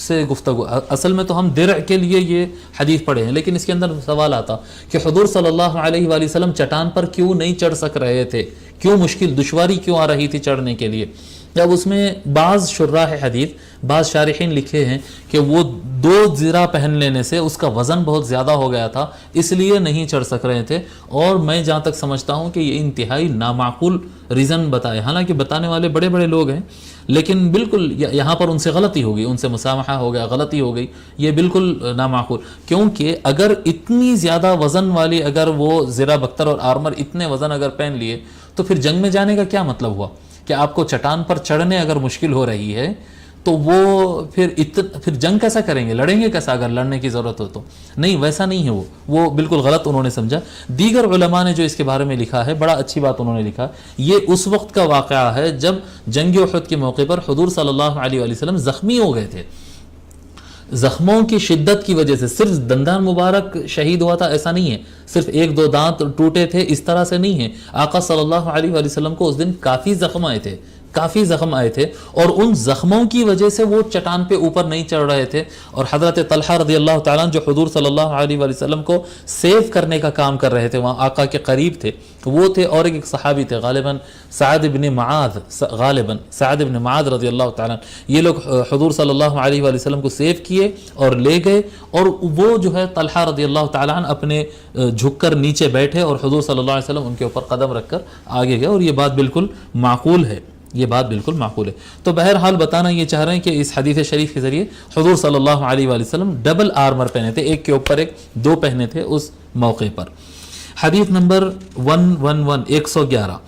سے گفتگو، اصل میں تو ہم درع کے لیے یہ حدیث پڑھے ہیں، لیکن اس کے اندر سوال آتا کہ حضور صلی اللہ علیہ وآلہ وسلم چٹان پر کیوں نہیں چڑھ سک رہے تھے، کیوں مشکل دشواری کیوں آ رہی تھی چڑھنے کے لیے. جب اس میں بعض شراح حدیث، بعض شارحین لکھے ہیں کہ وہ 2 زرہ پہن لینے سے اس کا وزن بہت زیادہ ہو گیا تھا، اس لیے نہیں چڑھ سک رہے تھے. اور میں جہاں تک سمجھتا ہوں کہ یہ انتہائی نامعقول ریزن بتائے، حالانکہ بتانے والے بڑے بڑے لوگ ہیں، لیکن بالکل یہاں پر ان سے غلطی ہو گئی، ان سے مسامحہ ہو گیا، غلطی ہو گئی، یہ بالکل نامعقول. کیونکہ اگر اتنی زیادہ وزن والی اگر وہ زرہ بختر اور آرمر اتنے وزن اگر پہن لیے تو پھر جنگ میں جانے کا کیا مطلب ہوا؟ کہ آپ کو چٹان پر چڑھنے اگر مشکل ہو رہی ہے تو وہ پھر جنگ کیسا کریں گے، لڑیں گے کیسا اگر لڑنے کی ضرورت ہو تو؟ نہیں، ویسا نہیں ہے. وہ بالکل غلط انہوں نے سمجھا. دیگر علماء نے جو اس کے بارے میں لکھا ہے، بڑا اچھی بات انہوں نے لکھا، یہ اس وقت کا واقعہ ہے جب جنگ احد کے موقع پر حضور صلی اللہ علیہ وآلہ وسلم زخمی ہو گئے تھے. زخموں کی شدت کی وجہ سے صرف دندان مبارک شہید ہوا تھا ایسا نہیں ہے، صرف 1-2 دانت ٹوٹے تھے اس طرح سے نہیں ہے. آقا صلی اللہ علیہ وآلہ وسلم کو اس دن کافی زخم آئے تھے اور ان زخموں کی وجہ سے وہ چٹان پہ اوپر نہیں چڑھ رہے تھے. اور حضرت طلحہ رضی اللہ تعالیٰ عنہ جو حضور صلی اللہ علیہ وآلہ وسلم کو سیو کرنے کا کام کر رہے تھے، وہاں آقا کے قریب تھے، وہ تھے. اور ایک صحابی تھے غالباً سعد بن معاذ رضی اللہ تعالیٰ عنہ. یہ لوگ حضور صلی اللہ علیہ وآلہ وسلم کو سیو کیے اور لے گئے، اور وہ جو ہے طلحہ رضی اللہ تعالیٰ عنہ اپنے جھک کر نیچے بیٹھے اور حضور صلی اللہ علیہ وسلم ان کے اوپر قدم رکھ کر آگے گئے. اور یہ بات بالکل معقول ہے، یہ بات بالکل معقول ہے. تو بہرحال بتانا یہ چاہ رہے ہیں کہ اس حدیث شریف کے ذریعے حضور صلی اللہ علیہ وآلہ وسلم ڈبل آرمر پہنے تھے، ایک کے اوپر ایک، 2 پہنے تھے اس موقع پر. حدیث نمبر 111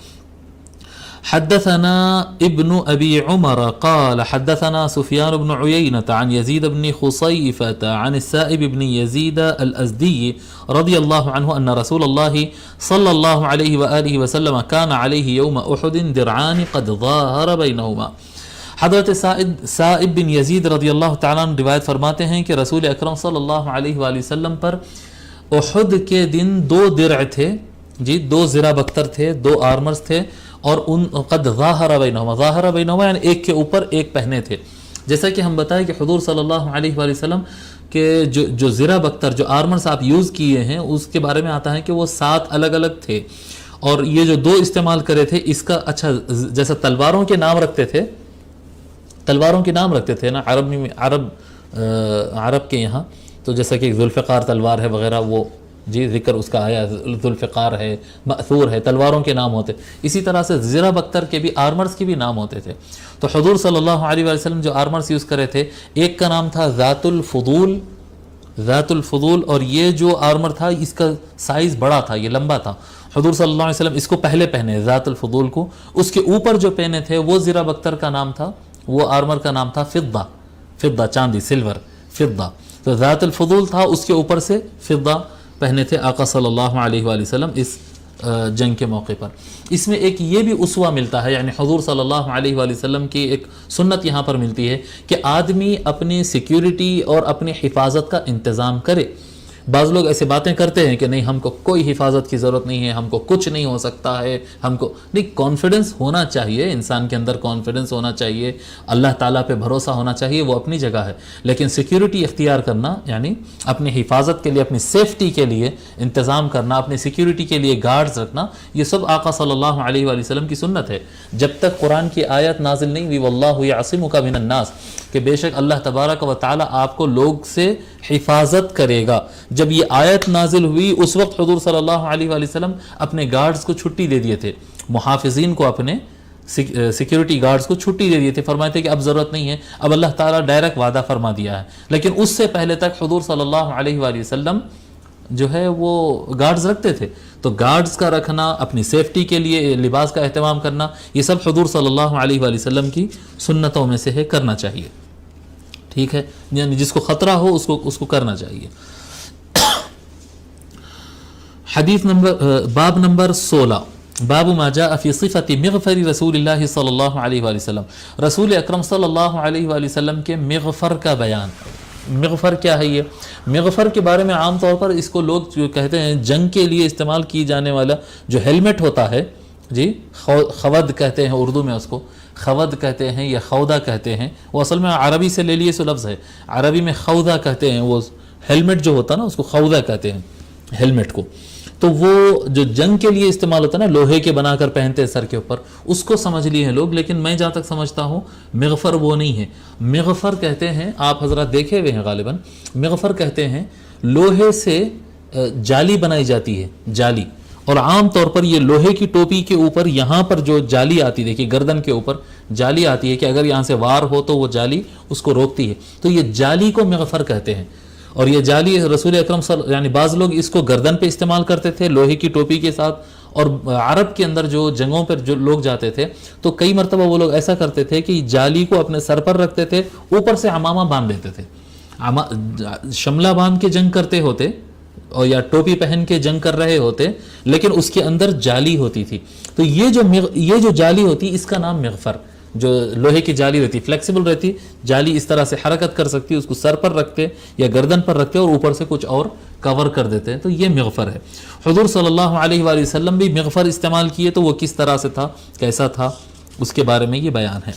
حدثنا ابن ابي عمر قال حدثنا سفيان بن عيينة عن يزيد بن خصيفة عن السائب بن يزيد الأزدي رضي الله عنه أن رسول الله صلى الله عليه وآله وسلم كان عليه يوم أحد درعان قد ظاهر بينهما. حضرت سائب بن یزید رضی اللہ تعالیٰ عنہ روایت فرماتے ہیں کہ رسول اکرم صلی اللہ علیہ وآلہ وسلم پر احد کے دن 2 درع تھے، 2 زرہ بختر تھے، 2 آرمرز تھے، اور ان قد ظاہر بینہما یعنی ایک کے اوپر ایک پہنے تھے. جیسا کہ ہم بتائیں کہ حضور صلی اللہ علیہ وآلہ وسلم کے جو زرہ بختر، جو آرمرز آپ یوز کیے ہیں، اس کے بارے میں آتا ہے کہ وہ 7 الگ الگ تھے، اور یہ جو 2 استعمال کرے تھے اس کا اچھا جیسا تلواروں کے نام رکھتے تھے نا عرب کے یہاں، تو جیسا کہ ذوالفقار تلوار ہے وغیرہ، وہ ذکر اس کا آیا، ذوالفقار ہے، مأثور ہے، تلواروں کے نام ہوتے. اسی طرح سے زرہ بختر کے بھی، آرمرز کے بھی نام ہوتے تھے. تو حضور صلی اللہ علیہ وآلہ وسلم جو آرمرز یوز کرے تھے، ایک کا نام تھا ذات الفضول، اور یہ جو آرمر تھا اس کا سائز بڑا تھا، یہ لمبا تھا. حضور صلی اللہ علیہ وسلم اس کو پہلے پہنے ذات الفضول کو. اس کے اوپر جو پہنے تھے وہ زرہ بختر کا نام تھا، وہ آرمر کا نام تھا فضہ، چاندی، سلور، فضہ. تو ذات الفضول تھا، اس کے اوپر سے فضہ پہنے تھے آقا صلی اللہ علیہ وآلہ وسلم اس جنگ کے موقع پر. اس میں ایک یہ بھی اسوہ ملتا ہے، یعنی حضور صلی اللہ علیہ وآلہ وسلم کی ایک سنت یہاں پر ملتی ہے کہ آدمی اپنی سیکیورٹی اور اپنی حفاظت کا انتظام کرے. بعض لوگ ایسے باتیں کرتے ہیں کہ نہیں، ہم کو کوئی حفاظت کی ضرورت نہیں ہے، ہم کو کچھ نہیں ہو سکتا ہے، ہم کو نہیں. کانفیڈنس ہونا چاہیے، انسان کے اندر کانفیڈنس ہونا چاہیے، اللہ تعالیٰ پہ بھروسہ ہونا چاہیے، وہ اپنی جگہ ہے. لیکن سیکیورٹی اختیار کرنا، یعنی اپنی حفاظت کے لیے، اپنی سیفٹی کے لیے انتظام کرنا، اپنی سیکیورٹی کے لیے گارڈز رکھنا، یہ سب آقا صلی اللہ علیہ وآلہ وسلم کی سنت ہے. جب تک قرآن کی آیت نازل نہیں ہوئی واللہ یعصمک من الناس، کہ بے شک اللہ تبارک و تعالیٰ آپ کو لوگ سے حفاظت کرے گا، جب یہ آیت نازل ہوئی اس وقت حضور صلی اللہ علیہ وآلہ وسلم اپنے گارڈز کو چھٹی دے دیے تھے، محافظین کو اپنے سیکیورٹی گارڈز کو چھٹی دے دیے تھے، فرماتے تھے کہ اب ضرورت نہیں ہے، اب اللہ تعالیٰ ڈائریکٹ وعدہ فرما دیا ہے. لیکن اس سے پہلے تک حضور صلی اللہ علیہ وآلہ وسلم جو ہے وہ گارڈز رکھتے تھے. تو گارڈز کا رکھنا، اپنی سیفٹی کے لیے لباس کا اہتمام کرنا، یہ سب حضور صلی اللہ علیہ وآلہ وسلم کی سنتوں میں سے ہے، کرنا چاہیے. ٹھیک ہے، یعنی جس کو خطرہ ہو اس کو کرنا چاہیے. حدیث نمبر باب نمبر 16، باب ما جاء فی صفت مغفر رسول اللہ صلی اللہ علیہ وآلہ وسلم، رسول اکرم صلی اللہ علیہ وآلہ وسلم کے مغفر کا بیان. مغفر کیا ہے؟ یہ مغفر کے بارے میں عام طور پر اس کو لوگ جو کہتے ہیں جنگ کے لیے استعمال کی جانے والا جو ہیلمٹ ہوتا ہے، جی خود کہتے ہیں اردو میں، اس کو خود کہتے ہیں یا خودہ کہتے ہیں. وہ اصل میں عربی سے لے لیے سو لفظ ہے، عربی میں خودہ کہتے ہیں. وہ ہیلمٹ جو ہوتا ہے نا اس کو خودہ کہتے ہیں، ہیلمٹ کو. تو وہ جو جنگ کے لیے استعمال ہوتا ہے نا، لوہے کے بنا کر پہنتے ہیں سر کے اوپر، اس کو سمجھ لیے ہیں لوگ. لیکن میں جہاں تک سمجھتا ہوں مغفر وہ نہیں ہے. مغفر کہتے ہیں، آپ حضرات دیکھے ہوئے ہیں غالباً، مغفر کہتے ہیں لوہے سے جالی بنائی جاتی ہے، جالی. اور عام طور پر یہ لوہے کی ٹوپی کے اوپر یہاں پر جو جالی آتی، دیکھیے گردن کے اوپر جالی آتی ہے کہ اگر یہاں سے وار ہو تو وہ جالی اس کو روکتی ہے. تو یہ جالی کو مغفر کہتے ہیں. اور یہ جالی رسول اکرم یعنی بعض لوگ اس کو گردن پہ استعمال کرتے تھے لوہے کی ٹوپی کے ساتھ. اور عرب کے اندر جو جنگوں پر جو لوگ جاتے تھے تو کئی مرتبہ وہ لوگ ایسا کرتے تھے کہ جالی کو اپنے سر پر رکھتے تھے، اوپر سے عمامہ باندھ لیتے تھے. شملہ باندھ کے جنگ کرتے ہوتے اور یا ٹوپی پہن کے جنگ کر رہے ہوتے، لیکن اس کے اندر جالی ہوتی تھی. تو یہ جو جالی ہوتی اس کا نام مغفر، جو لوہے کی جالی رہتی، فلیکسیبل رہتی، جالی اس طرح سے حرکت کر سکتی، اس کو سر پر رکھتے یا گردن پر رکھتے اور اوپر سے کچھ اور کور کر دیتے ہیں. تو یہ مغفر ہے. حضور صلی اللہ علیہ وآلہ وسلم بھی مغفر استعمال کیے، تو وہ کس طرح سے تھا، کیسا تھا، اس کے بارے میں یہ بیان ہے.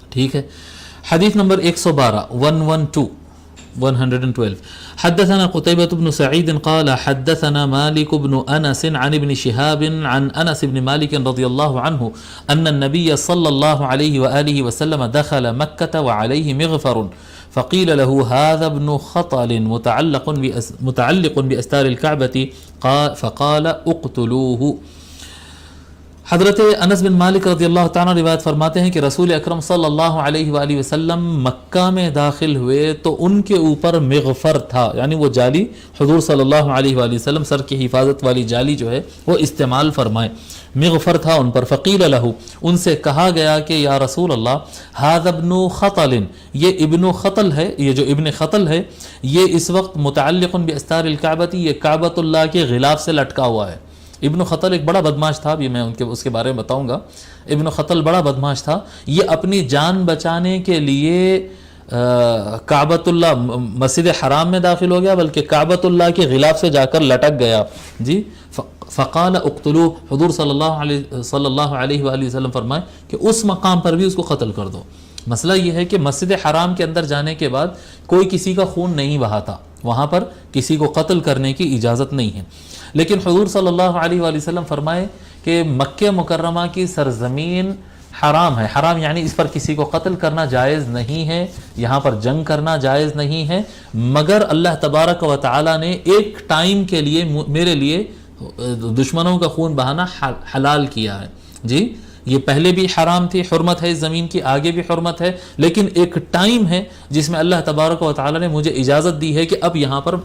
ٹھیک ہے. حدیث نمبر 112 حدثنا قتيبة بن سعيد قال حدثنا مالك بن أنس عن ابن شهاب عن أنس بن مالك رضي الله عنه أن النبي صلى الله عليه وآله وسلم دخل مكة وعليه مغفر فقيل له هذا ابن خطل متعلق بأستار الكعبة فقال اقتلوه. حضرت انس بن مالک رضی اللہ تعالیٰ روایت فرماتے ہیں کہ رسول اکرم صلی اللہ علیہ وآلہ وسلم مکہ میں داخل ہوئے تو ان کے اوپر مغفر تھا، یعنی وہ جالی حضور صلی اللہ علیہ وآلہ وسلم سر کی حفاظت والی جالی جو ہے وہ استعمال فرمائے. مغفر تھا ان پر. فقیل لہ، ان سے کہا گیا کہ یا رسول اللہ ھذا ابن خطل، یہ ابن خطل ہے، یہ جو ابن خطل ہے یہ اس وقت متعلق باستار الکعبۃ، یہ کعبۃ اللہ کے غلاف سے لٹکا ہوا ہے. ابن خطل ایک بڑا بدماش تھا، ابھی میں اس کے بارے میں بتاؤں گا. ابن خطل بڑا بدماش تھا. یہ اپنی جان بچانے کے لیے کعبۃ اللہ مسجد حرام میں داخل ہو گیا، بلکہ کعبۃ اللہ کے غلاف سے جا کر لٹک گیا. جی فقال اقتلوه، حضور صلی اللہ علیہ وآلہ وسلم فرمائے کہ اس مقام پر بھی اس کو قتل کر دو. مسئلہ یہ ہے کہ مسجد حرام کے اندر جانے کے بعد کوئی کسی کا خون نہیں بہاتا، وہاں پر کسی کو قتل کرنے کی اجازت نہیں ہے. لیکن حضور صلی اللہ علیہ وآلہ وسلم فرمائے کہ مکہ مکرمہ کی سرزمین حرام ہے. حرام یعنی اس پر کسی کو قتل کرنا جائز نہیں ہے، یہاں پر جنگ کرنا جائز نہیں ہے، مگر اللہ تبارک و تعالی نے ایک ٹائم کے لیے میرے لیے دشمنوں کا خون بہانا حلال کیا ہے. جی یہ پہلے بھی حرام تھی، حرمت ہے اس زمین کی، آگے بھی حرمت ہے، لیکن ایک ٹائم ہے جس میں اللہ تبارک و تعالی نے مجھے اجازت دی ہے کہ اب یہاں پر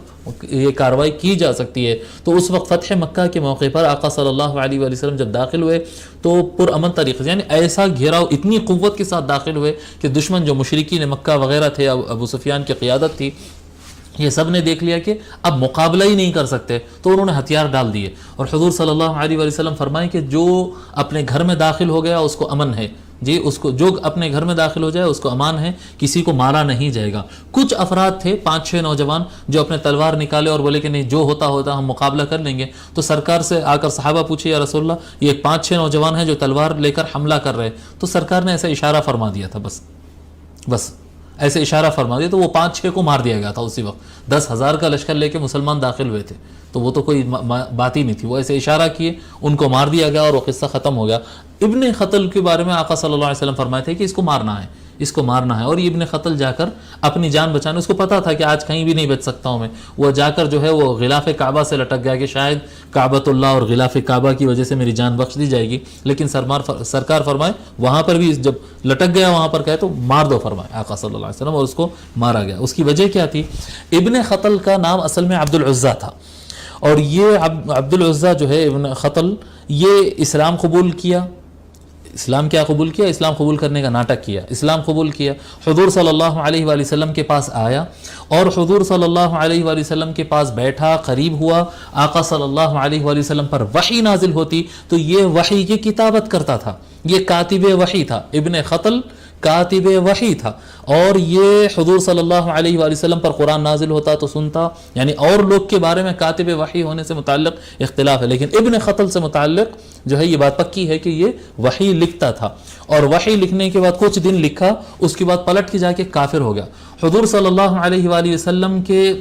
یہ کارروائی کی جا سکتی ہے. تو اس وقت فتح مکہ کے موقع پر آقا صلی اللہ علیہ وآلہ وسلم جب داخل ہوئے تو پرامن طریقے سے، یعنی ایسا گھیراؤ اتنی قوت کے ساتھ داخل ہوئے کہ دشمن جو مشرکین مکہ وغیرہ تھے، ابو سفیان کی قیادت تھی، یہ سب نے دیکھ لیا کہ اب مقابلہ ہی نہیں کر سکتے، تو انہوں نے ہتھیار ڈال دیے. اور حضور صلی اللہ علیہ وآلہ وسلم فرمائے کہ جو اپنے گھر میں داخل ہو گیا اس کو امن ہے. جی اس کو جو اپنے گھر میں داخل ہو جائے اس کو امان ہے، کسی کو مارا نہیں جائے گا. کچھ افراد تھے 5-6 نوجوان جو اپنے تلوار نکالے اور بولے کہ نہیں جو ہوتا ہم مقابلہ کر لیں گے. تو سرکار سے آ کر صحابہ پوچھے یا رسول اللہ یہ 5-6 نوجوان ہیں جو تلوار لے کر حملہ کر رہے. تو سرکار نے ایسا اشارہ فرما دیا تھا، بس ایسے اشارہ فرما دیا تو وہ 5-6 کو مار دیا گیا تھا اسی وقت. 10,000 کا لشکر لے کے مسلمان داخل ہوئے تھے تو وہ تو کوئی بات ہی نہیں تھی، وہ ایسے اشارہ کیے ان کو مار دیا گیا اور وہ قصہ ختم ہو گیا. ابن خطل کے بارے میں آقا صلی اللہ علیہ وسلم فرمائے تھے کہ اس کو مارنا ہے، اس کو مارنا ہے. اور یہ ابن خطل جا کر اپنی جان بچانے، اس کو پتا تھا کہ آج کہیں بھی نہیں بچ سکتا ہوں میں، وہ جا کر جو ہے وہ غلاف کعبہ سے لٹک گیا کہ شاید کعبۃ اللہ اور غلاف کعبہ کی وجہ سے میری جان بخش دی جائے گی. لیکن سرکار فرمائے وہاں پر بھی جب لٹک گیا وہاں پر کہے تو مار دو فرمائے آقا صلی اللہ علیہ وسلم، اور اس کو مارا گیا. اس کی وجہ کیا تھی؟ ابن خطل کا نام اصل میں عبد العزیٰ تھا، اور یہ عبد العزیٰ جو ہے ابن خطل یہ اسلام قبول کیا. اسلام کیا قبول کیا؟ اسلام قبول کرنے کا ناٹک کیا. اسلام قبول کیا، حضور صلی اللہ علیہ وآلہ وسلم کے پاس آیا، اور حضور صلی اللہ علیہ وآلہ وسلم کے پاس بیٹھا، قریب ہوا. آقا صلی اللہ علیہ وآلہ وسلم پر وحی نازل ہوتی تو یہ وحی کی کتابت کرتا تھا. یہ کاتب وحی تھا، ابن خطل کاتب وحی تھا. اور یہ حضور صلی اللہ علیہ وآلہ وسلم پر قرآن نازل ہوتا تو سنتا. یعنی اور لوگ کے بارے میں کاتب وحی ہونے سے متعلق اختلاف ہے، لیکن ابن خطل سے متعلق جو ہے یہ بات پکی ہے کہ یہ وحی لکھتا تھا. اور وحی لکھنے کے بعد کچھ دن لکھا، اس کے بعد پلٹ کے جا کے کافر ہو گیا. حضور صلی اللہ علیہ وآلہ وسلم کے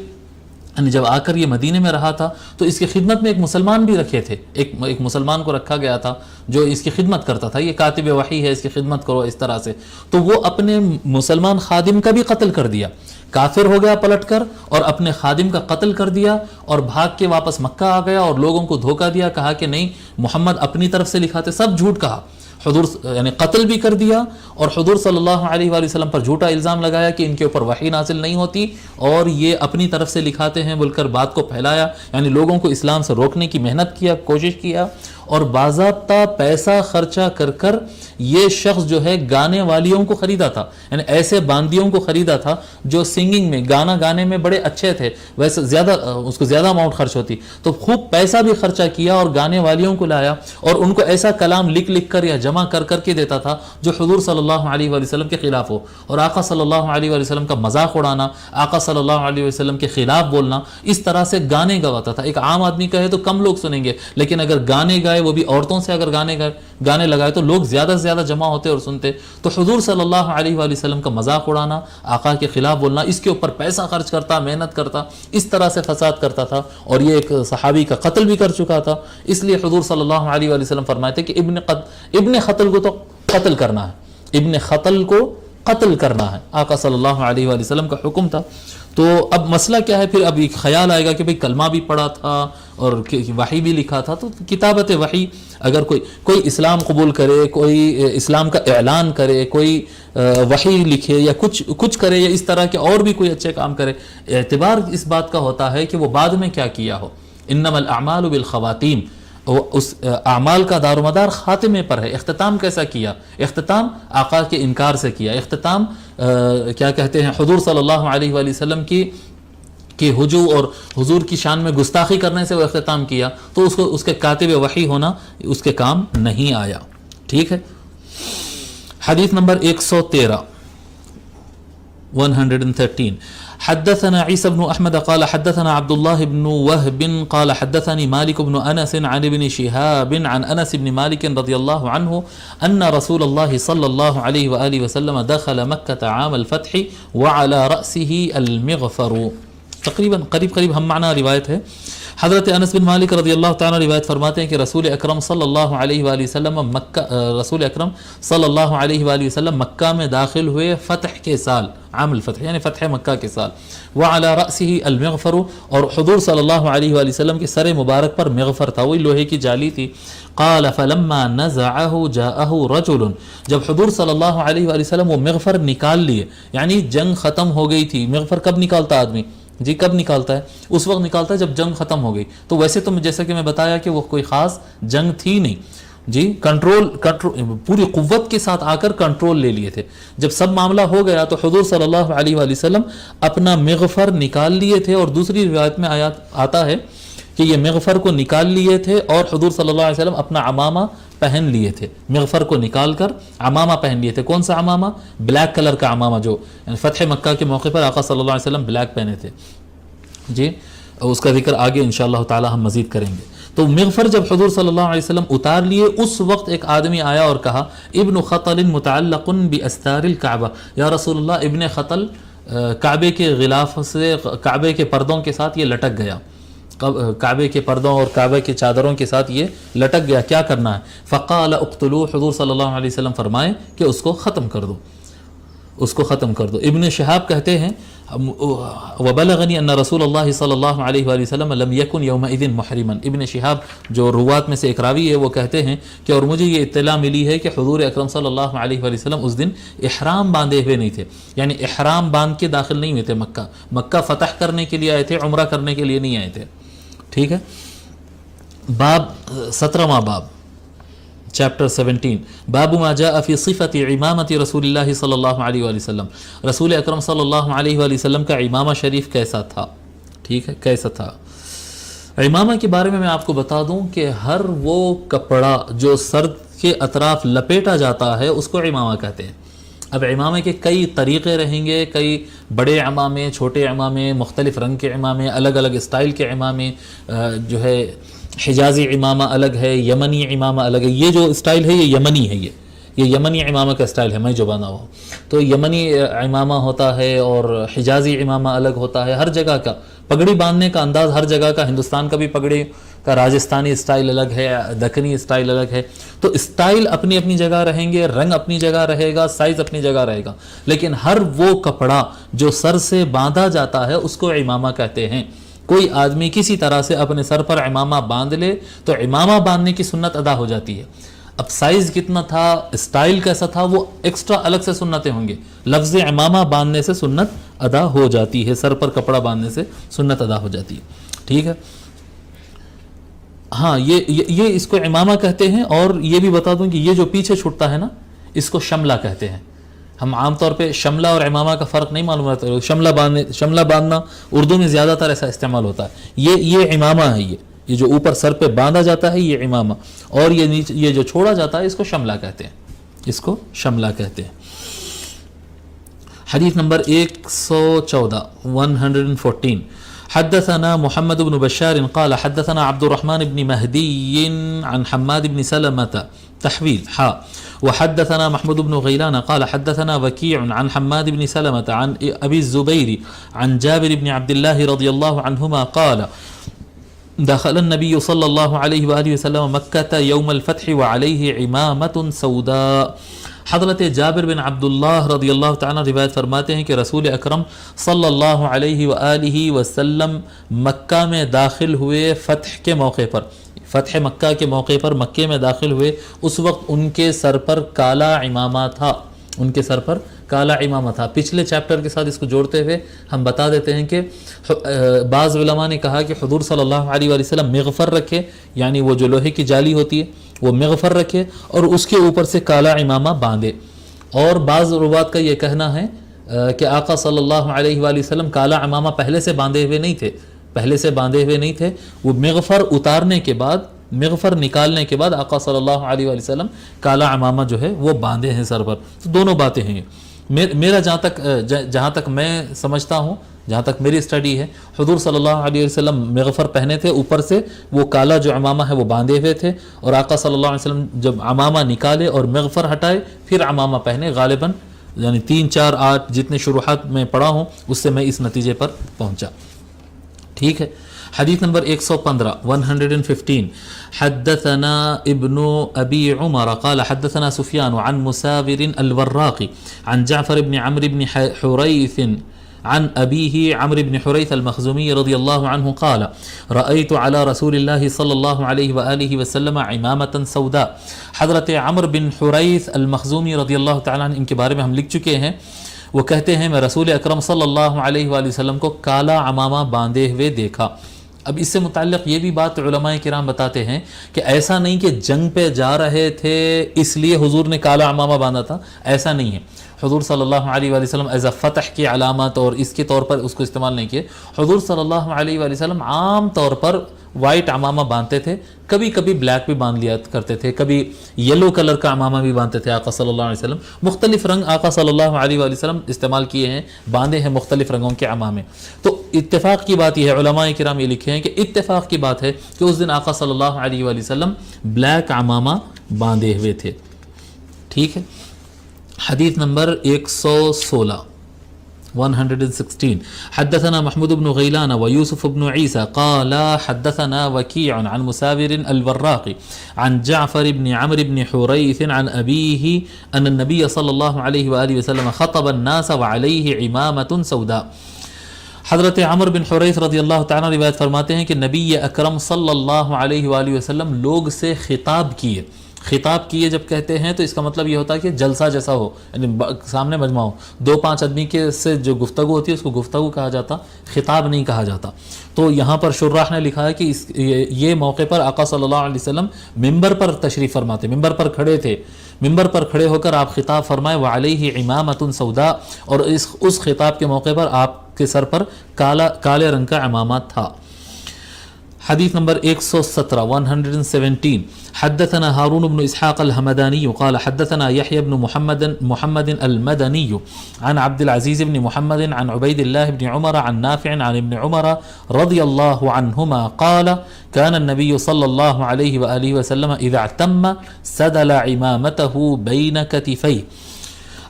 جب آ کر یہ مدینے میں رہا تھا تو اس کی خدمت میں ایک مسلمان بھی رکھے تھے، ایک مسلمان کو رکھا گیا تھا جو اس کی خدمت کرتا تھا. یہ کاتب وحی ہے، اس کی خدمت کرو اس طرح سے. تو وہ اپنے مسلمان خادم کا بھی قتل کر دیا، کافر ہو گیا پلٹ کر، اور اپنے خادم کا قتل کر دیا، اور بھاگ کے واپس مکہ آ گیا اور لوگوں کو دھوکہ دیا، کہا کہ نہیں محمد اپنی طرف سے لکھاتے، سب جھوٹ کہا. حضور یعنی قتل بھی کر دیا، اور حضور صلی اللہ علیہ وآلہ وسلم پر جھوٹا الزام لگایا کہ ان کے اوپر وحی نازل نہیں ہوتی اور یہ اپنی طرف سے لکھاتے ہیں بول کر بات کو پھیلایا. یعنی لوگوں کو اسلام سے روکنے کی محنت کیا، کوشش کیا. اور باضابطہ پیسہ خرچہ کر کر یہ شخص جو ہے گانے والیوں کو خریدا تھا، یعنی ایسے باندیوں کو خریدا تھا جو سنگنگ میں، گانا گانے میں بڑے اچھے تھے، ویسے زیادہ اس کو زیادہ اماؤنٹ خرچ ہوتی، تو خوب پیسہ بھی خرچہ کیا اور گانے والیوں کو لایا اور ان کو ایسا کلام لکھ کر یا جمع کر کے دیتا تھا جو حضور صلی اللہ علیہ وآلہ وسلم کے خلاف ہو. اور آقا صلی اللہ علیہ وآلہ وسلم کا مذاق اڑانا، آقا صلی اللہ علیہ وسلم کے خلاف بولنا، اس طرح سے گانے گواتا تھا. ایک عام آدمی کہے تو کم لوگ سنیں گے، لیکن اگر گانے گائے، وہ بھی عورتوں سے اگر گانے لگائے تو لوگ زیادہ سے زیادہ جمع ہوتے اور سنتے. تو حضور صلی اللہ علیہ وآلہ وسلم کا مذاق اڑانا، آقا کے خلاف بولنا، اس کے اوپر پیسہ خرچ کرتا، محنت کرتا، اس طرح سے فساد کرتا تھا. اور یہ ایک صحابی کا قتل بھی کر چکا تھا. اس لیے حضور صلی اللہ علیہ وآلہ وسلم فرماتے کہ ابن خطل کو تو قتل کرنا ہے، ابن خطل کو قتل کرنا ہے. آقا صلی اللہ علیہ وآلہ وسلم کا حکم تھا. تو اب مسئلہ کیا ہے؟ پھر اب ایک خیال آئے گا کہ بھئی کلمہ بھی پڑھا تھا اور وحی بھی لکھا تھا، تو کتابت وحی اگر کوئی اسلام قبول کرے، کوئی اسلام کا اعلان کرے، کوئی وحی لکھے یا کچھ کرے یا اس طرح کے اور بھی کوئی اچھے کام کرے، اعتبار اس بات کا ہوتا ہے کہ وہ بعد میں کیا کیا ہو. انما الاعمال بالخواتیم، اس اعمال کا دار و مدار خاتمے پر ہے. اختتام کیسا کیا؟ اختتام آقا کے انکار سے کیا. اختتام کیا کہتے ہیں، حضور صلی اللہ علیہ وآلہ وسلم کی ہجو اور حضور کی شان میں گستاخی کرنے سے وہ اختتام کیا، تو اس کے کاتب وحی ہونا اس کے کام نہیں آیا. ٹھیک ہے. حدیث نمبر 113 حدثنا عيسى بن أحمد قال حدثنا عبد الله بن وهب قال حدثني مالك بن أنس عن ابن شهاب عن أنس بن مالك رضي الله عنه أن رسول الله صلى الله عليه وآله وسلم دخل مكة عام الفتح وعلى رأسه المغفر. تقریباً قریب ہم معنی روایت ہے. حضرت انس بن مالک رضی اللہ تعالیٰ روایت فرماتے ہیں کہ رسول اکرم صلی اللہ علیہ وآلہ وسلم مکہ میں داخل ہوئے فتح کے سال، عام الفتح یعنی فتح مکہ کے سال. وعلی رأسہ المغفر، اور حضور صلی اللہ علیہ وآلہ وسلم کے سر مبارک پر مغفر تھا، وہی لوہے کی جالی تھی. قال فلما نزعہ جاءہ رجل، جب حضور صلی اللہ علیہ وآلہ وسلم وہ مغفر نکال لیے، یعنی جنگ ختم ہو گئی تھی. مغفر کب نکالتا آدمی؟ جی کب نکالتا ہے؟ اس وقت نکالتا ہے جب جنگ ختم ہو گئی. تو ویسے تو جیسا کہ میں بتایا کہ وہ کوئی خاص جنگ تھی نہیں جی، کنٹرول پوری قوت کے ساتھ آ کر کنٹرول لے لیے تھے. جب سب معاملہ ہو گیا تو حضور صلی اللہ علیہ وآلہ وسلم اپنا مغفر نکال لیے تھے. اور دوسری روایت میں آتا ہے کہ یہ مغفر کو نکال لیے تھے اور حضور صلی اللہ علیہ وسلم اپنا عمامہ پہن لیے تھے. مغفر کو نکال کر عمامہ پہن لیے تھے. کون سا عمامہ؟ بلیک کلر کا عمامہ، جو فتح مکہ کے موقع پر آقا صلی اللہ علیہ وسلم بلیک پہنے تھے جی. اس کا ذکر آگے انشاءاللہ تعالی ہم مزید کریں گے. تو مغفر جب حضور صلی اللہ علیہ وسلم اتار لیے، اس وقت ایک آدمی آیا اور کہا ابن خطل متعلق باستار الکعبہ، یا رسول اللہ ابن خطل کعبے کے غلاف سے، کعبے کے پردوں کے ساتھ یہ لٹک گیا، کعبے کے پردوں اور کعبے کے چادروں کے ساتھ یہ لٹک گیا، کیا کرنا ہے؟ فقال اقتلوه، حضور صلی اللہ علیہ وسلم فرمائے کہ اس کو ختم کر دو. اس کو ختم کر دو۔ ابن شہاب کہتے ہیں وبلغنی ان رسول اللہ صلی اللہ علیہ وآلہ وسلم لم یکن یومئذ محرما، ابن شہاب جو روات میں سے ایک راوی ہے وہ کہتے ہیں کہ اور مجھے یہ اطلاع ملی ہے کہ حضور اکرم صلی اللہ علیہ وآلہ وسلم اس دن احرام باندھے ہوئے نہیں تھے، یعنی احرام باندھ کے داخل نہیں ہوئے تھے مکہ، مکہ فتح کرنے کے لیے آئے تھے، عمرہ کرنے کے لیے نہیں آئے تھے۔ ٹھیک ہے، باب 17واں باب چیپٹر 17 باب ما جاء فی صفت امامت رسول اللہ صلی اللہ علیہ وآلہ وسلم، رسول اکرم صلی اللہ علیہ وآلہ وسلم کا امامہ شریف کیسا تھا؟ ٹھیک ہے، کیسا تھا؟ امامہ کے بارے میں آپ کو بتا دوں کہ ہر وہ کپڑا جو سر کے اطراف لپیٹا جاتا ہے اس کو امامہ کہتے ہیں۔ اب امامے کے کئی طریقے رہیں گے، کئی بڑے امامے، چھوٹے امامے، مختلف رنگ کے امامے، الگ الگ اسٹائل کے امامے، جو ہے حجازی امامہ الگ ہے، یمنی امامہ الگ ہے۔ یہ جو اسٹائل ہے یہ یمنی ہے، یہ یمنی امامہ کا اسٹائل ہے، میں جو باندھا ہوں تو یمنی امامہ ہوتا ہے اور حجازی امامہ الگ ہوتا ہے۔ ہر جگہ کا پگڑی باندھنے کا انداز ہر جگہ کا، ہندوستان کا بھی پگڑی کا راجستانی اسٹائل الگ ہے، دکنی اسٹائل الگ ہے، تو اسٹائل اپنی اپنی جگہ رہیں گے، رنگ اپنی جگہ رہے گا، سائز اپنی جگہ رہے گا، لیکن ہر وہ کپڑا جو سر سے باندھا جاتا ہے اس کو امامہ کہتے ہیں۔ کوئی آدمی کسی طرح سے اپنے سر پر امامہ باندھ لے تو امامہ باندھنے کی سنت ادا ہو جاتی ہے۔ اب سائز کتنا تھا، اسٹائل کیسا تھا، وہ ایکسٹرا الگ سے سنتیں ہوں گے۔ لفظ امامہ باندھنے سے سنت ادا ہو جاتی ہے، سر پر کپڑا باندھنے سے سنت ادا ہو جاتی ہے۔ ٹھیک ہے، ہاں یہ اس کو امامہ کہتے ہیں۔ اور یہ بھی بتا دوں کہ یہ جو پیچھے چھٹتا ہے نا اس کو شملہ کہتے ہیں۔ ہم عام طور پہ شملہ اور امامہ کا فرق نہیں معلوم رہتا، شملہ باندھنا اردو میں زیادہ تر ایسا استعمال ہوتا ہے۔ یہ امامہ ہے، یہ جو اوپر سر پہ باندھا جاتا ہے یہ امامہ، اور یہ جو چھوڑا جاتا ہے اس کو شملہ کہتے ہیں، اس کو شملہ کہتے ہیں۔ حدیث نمبر 114 حدثنا محمد بن بشار قال حدثنا عبد الرحمن بن مهدي عن حماد بن سلمة تحويل وحدثنا محمود بن غيلان قال حدثنا وكيع عن حماد بن سلمة عن أبي الزبير عن جابر بن عبد الله رضي الله عنهما قال دخل النبي صلى الله عليه وآله وسلم مكة يوم الفتح وعليه عمامة سوداء۔ حضرت جابر بن عبداللہ رضی اللہ تعالیٰ روایت فرماتے ہیں کہ رسول اکرم صلی اللہ علیہ وآلہ وسلم مکہ میں داخل ہوئے فتح کے موقع پر، فتح مکہ کے موقع پر مکے میں داخل ہوئے، اس وقت ان کے سر پر کالا امامہ تھا، ان کے سر پر کالا امامہ تھا۔ پچھلے چیپٹر کے ساتھ اس کو جوڑتے ہوئے ہم بتا دیتے ہیں کہ بعض علماء نے کہا کہ حضور صلی اللہ علیہ وآلہ وسلم مغفر رکھے، یعنی وہ جو لوہے کی جالی ہوتی ہے وہ مغفر رکھے اور اس کے اوپر سے کالا امامہ باندھے۔ اور بعض روات کا یہ کہنا ہے کہ آقا صلی اللہ علیہ وآلہ وسلم کالا امامہ پہلے سے باندھے ہوئے نہیں تھے، وہ مغفر اتارنے کے بعد، مغفر نکالنے کے بعد آقا صلی اللہ علیہ وآلہ وسلم کالا امامہ جو ہے وہ باندھے ہیں سر پر۔ تو دونوں باتیں ہیں۔ میرا جہاں تک میں سمجھتا ہوں، جہاں تک میری اسٹڈی ہے، حضور صلی اللہ علیہ وسلم مغفر پہنے تھے، اوپر سے وہ کالا جو امامہ ہے وہ باندھے ہوئے تھے، اور آقا صلی اللہ علیہ وسلم جب امامہ نکالے اور مغفر ہٹائے پھر امامہ پہنے، غالباً یعنی 3 4 8 جتنے شروحات میں پڑھا ہوں اس سے میں اس نتیجے پر پہنچا۔ ٹھیک ہے، حدیث نمبر 115 حدثنا ابن ابی عمر قال حدثنا سفیان عن مساور الوراقی عن جعفر بن عمرو بن حریث عن أبيه عمرو بن حريث المخزومي رضي الله عنه قال رأيت على رسول الله صلى الله عليه وآله وسلم عمامة سوداء۔ حضرت عمرو بن حریث المخزومی رضی اللہ تعالیٰ عنہ، ان کے بارے میں ہم لکھ چکے ہیں، وہ کہتے ہیں میں رسول اکرم صلی اللہ علیہ وآلہ وسلم کو کالا عمامہ باندھے ہوئے دیکھا۔ اب اس سے متعلق یہ بھی بات علماء کرام بتاتے ہیں کہ ایسا نہیں کہ جنگ پہ جا رہے تھے اس لیے حضور نے کالا عمامہ باندھا تھا، ایسا نہیں ہے۔ حضور صلی اللہ علیہ وآلہ وسلم ایز اے فتح کی علامت اور اس کے طور پر اس کو استعمال نہیں کیے۔ حضور صلی اللہ علیہ وآلہ وسلم عام طور پر وائٹ عمامہ باندھتے تھے، کبھی کبھی بلیک بھی باندھ لیا کرتے تھے، کبھی یلو کلر کا عمامہ بھی باندھتے تھے آقا صلی اللہ علیہ وسلم۔ مختلف رنگ آقا صلی اللہ علیہ وآلہ وسلم استعمال کیے ہیں، باندھے ہیں مختلف رنگوں کے عمامے۔ تو اتفاق کی بات یہ ہے، علماء کرام یہ لکھے ہیں کہ اتفاق کی بات ہے کہ اس دن آقا صلی اللہ علیہ وآلہ وسلم بلیک عمامہ باندھے ہوئے تھے۔ ٹھیک ہے، حدیث نمبر 116 116. حدثنا محمود بن غيلان ويوسف بن عيسى قال حدثنا وكيع عن مساور الوراقي عن جعفر بن عمرو بن حريث عن أبيه أن النبي صلى الله عليه وآله وسلم خطب الناس وعليه عمامة سوداء. حضرت عمر بن حریث رضی اللہ تعالیٰ روایت فرماتے ہیں کہ نبی اکرم صلی اللہ علیہ وآلہ وسلم لوگ سے خطاب کیے جب کہتے ہیں تو اس کا مطلب یہ ہوتا ہے کہ جلسہ جیسا ہو، یعنی سامنے مجمع ہو، 2-5 آدمی کے سے جو گفتگو ہوتی ہے اس کو گفتگو کہا جاتا، خطاب نہیں کہا جاتا. تو یہاں پر شراح نے لکھا ہے کہ یہ موقع پر آقا صلی اللہ علیہ وسلم ممبر پر تشریف فرماتے، ممبر پر کھڑے تھے، ممبر پر کھڑے ہو کر آپ خطاب فرمائے وعلیہ عمامۃ سوداء، اور اس خطاب کے موقع پر آپ کے سر پر کالے رنگ کا عمامہ تھا. حدیث نمبر 117 حدثنا هارون بن اسحاق الحمداني قال حدثنا يحيى بن محمد المدني عن عبد العزيز بن محمد عن عبيد الله بن عمر عن نافع عن ابن عمر رضي الله عنهما قال كان النبي صلى الله عليه وآله وسلم إذا اعتم سدل عمامته بين كتفيه.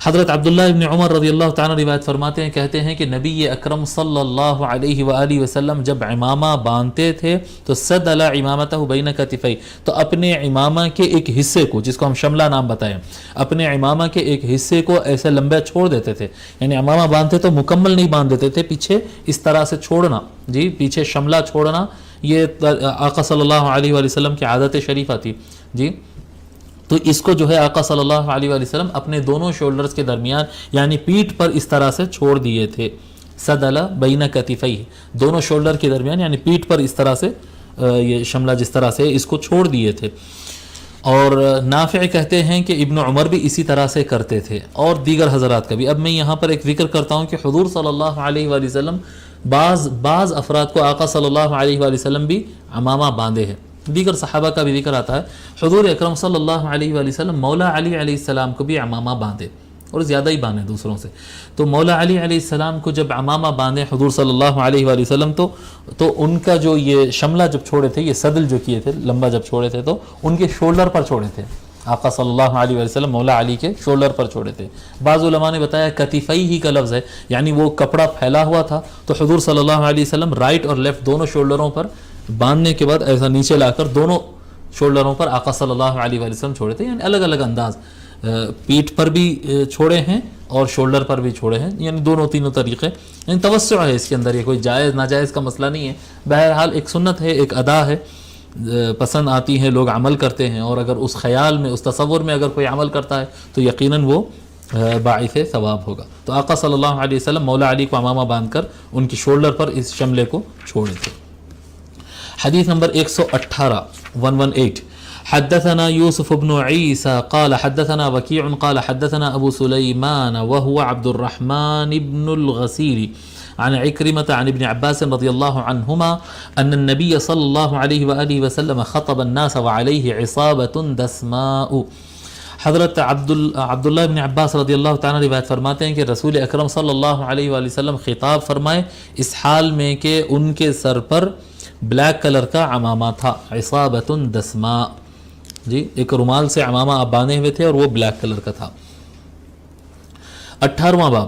حضرت عبداللہ ابن عمر رضی اللہ تعالیٰ روایت فرماتے ہیں، کہتے ہیں کہ نبی اکرم صلی اللہ علیہ وآلہ وسلم جب عمامہ باندھتے تھے تو سدل عمامتہ بین کتفیہ، تو اپنے عمامہ کے ایک حصے کو، جس کو ہم شملہ نام بتائیں، اپنے عمامہ کے ایک حصے کو ایسے لمبے چھوڑ دیتے تھے. یعنی عمامہ باندھتے تو مکمل نہیں باندھ دیتے تھے، پیچھے اس طرح سے چھوڑنا، جی پیچھے شملہ چھوڑنا، یہ آقا صلی اللہ علیہ وآلہ وسلم کی عادت شریفہ تھی. جی تو اس کو جو ہے آقا صلی اللہ علیہ وآلہ وسلم اپنے دونوں شولڈرز کے درمیان یعنی پیٹھ پر اس طرح سے چھوڑ دیے تھے. سدل بین کتفیہ، دونوں شولڈر کے درمیان یعنی پیٹھ پر اس طرح سے یہ شملہ جس طرح سے اس کو چھوڑ دیے تھے. اور نافع کہتے ہیں کہ ابن عمر بھی اسی طرح سے کرتے تھے اور دیگر حضرات کا بھی. اب میں یہاں پر ایک ذکر کرتا ہوں کہ حضور صلی اللہ علیہ وآلہ وسلم بعض افراد کو آقا صلی اللہ علیہ وآلہ وسلم بھی عمامہ باندھے ہیں. دیگر صحابہ کا بھی ذکر آتا ہے. حضور اکرم صلی اللہ علیہ وآلہ وسلم مولا علی علیہ السلام کو بھی عمامہ باندھے اور زیادہ ہی باندھے دوسروں سے. تو مولا علی علیہ السلام کو جب عمامہ باندھے حضور صلی اللہ علیہ وآلہ وسلم تو ان کا جو یہ شملہ جب چھوڑے تھے، یہ صدل جو کیے تھے لمبا جب چھوڑے تھے تو ان کے شولڈر پر چھوڑے تھے. آقا صلی اللہ علیہ وآلہ وسلم مولا علی کے شولڈر پر چھوڑے تھے. بعض علماء نے بتایا کتفئی ہی کا لفظ ہے، یعنی وہ کپڑا پھیلا ہوا تھا تو حضور صلی اللہ علیہ وسلم رائٹ اور لیفٹ دونوں شولڈروں پر باندھنے کے بعد ایسا نیچے لا کر دونوں شولڈروں پر آقا صلی اللہ علیہ وآلہ وسلم چھوڑے تھے. یعنی الگ الگ انداز، پیٹھ پر بھی چھوڑے ہیں اور شولڈر پر بھی چھوڑے ہیں، یعنی دونوں تینوں طریقے. یعنی توسع ہے اس کے اندر، یہ کوئی جائز ناجائز کا مسئلہ نہیں ہے. بہرحال ایک سنت ہے، ایک ادا ہے، پسند آتی ہے، لوگ عمل کرتے ہیں، اور اگر اس خیال میں، اس تصور میں اگر کوئی عمل کرتا ہے تو یقیناً وہ باعث ثواب ہوگا. تو آقا صلی اللہ علیہ وسلم مولا علی کو عمامہ باندھ کر ان کی شولڈر پر اس شملے کو چھوڑے تھے. حدیث نمبر 118 حدثنا يوسف بن عيسى قال حدثنا وكيع قال حدثنا أبو سليمان وهو عبد الرحمن بن الغسيل عن عكرمة عن ابن عباس رضي الله عنهما أن النبي صلى الله عليه وآله وسلم خطب الناس وعليه عصابة دسماء. حضرت عبداللہ ابن عباس رضی اللہ تعالیٰ روایت فرماتے ہیں کہ رسول اکرم صلی اللہ علیہ وآلہ وسلم خطاب فرمائے اس حال میں کہ ان کے سر پر بلیک کلر کا عمامہ تھا. عصابۃ دسماء، جی ایک رومال سے عمامہ آپ باندھے ہوئے تھے اور وہ بلیک کلر کا تھا. 18واں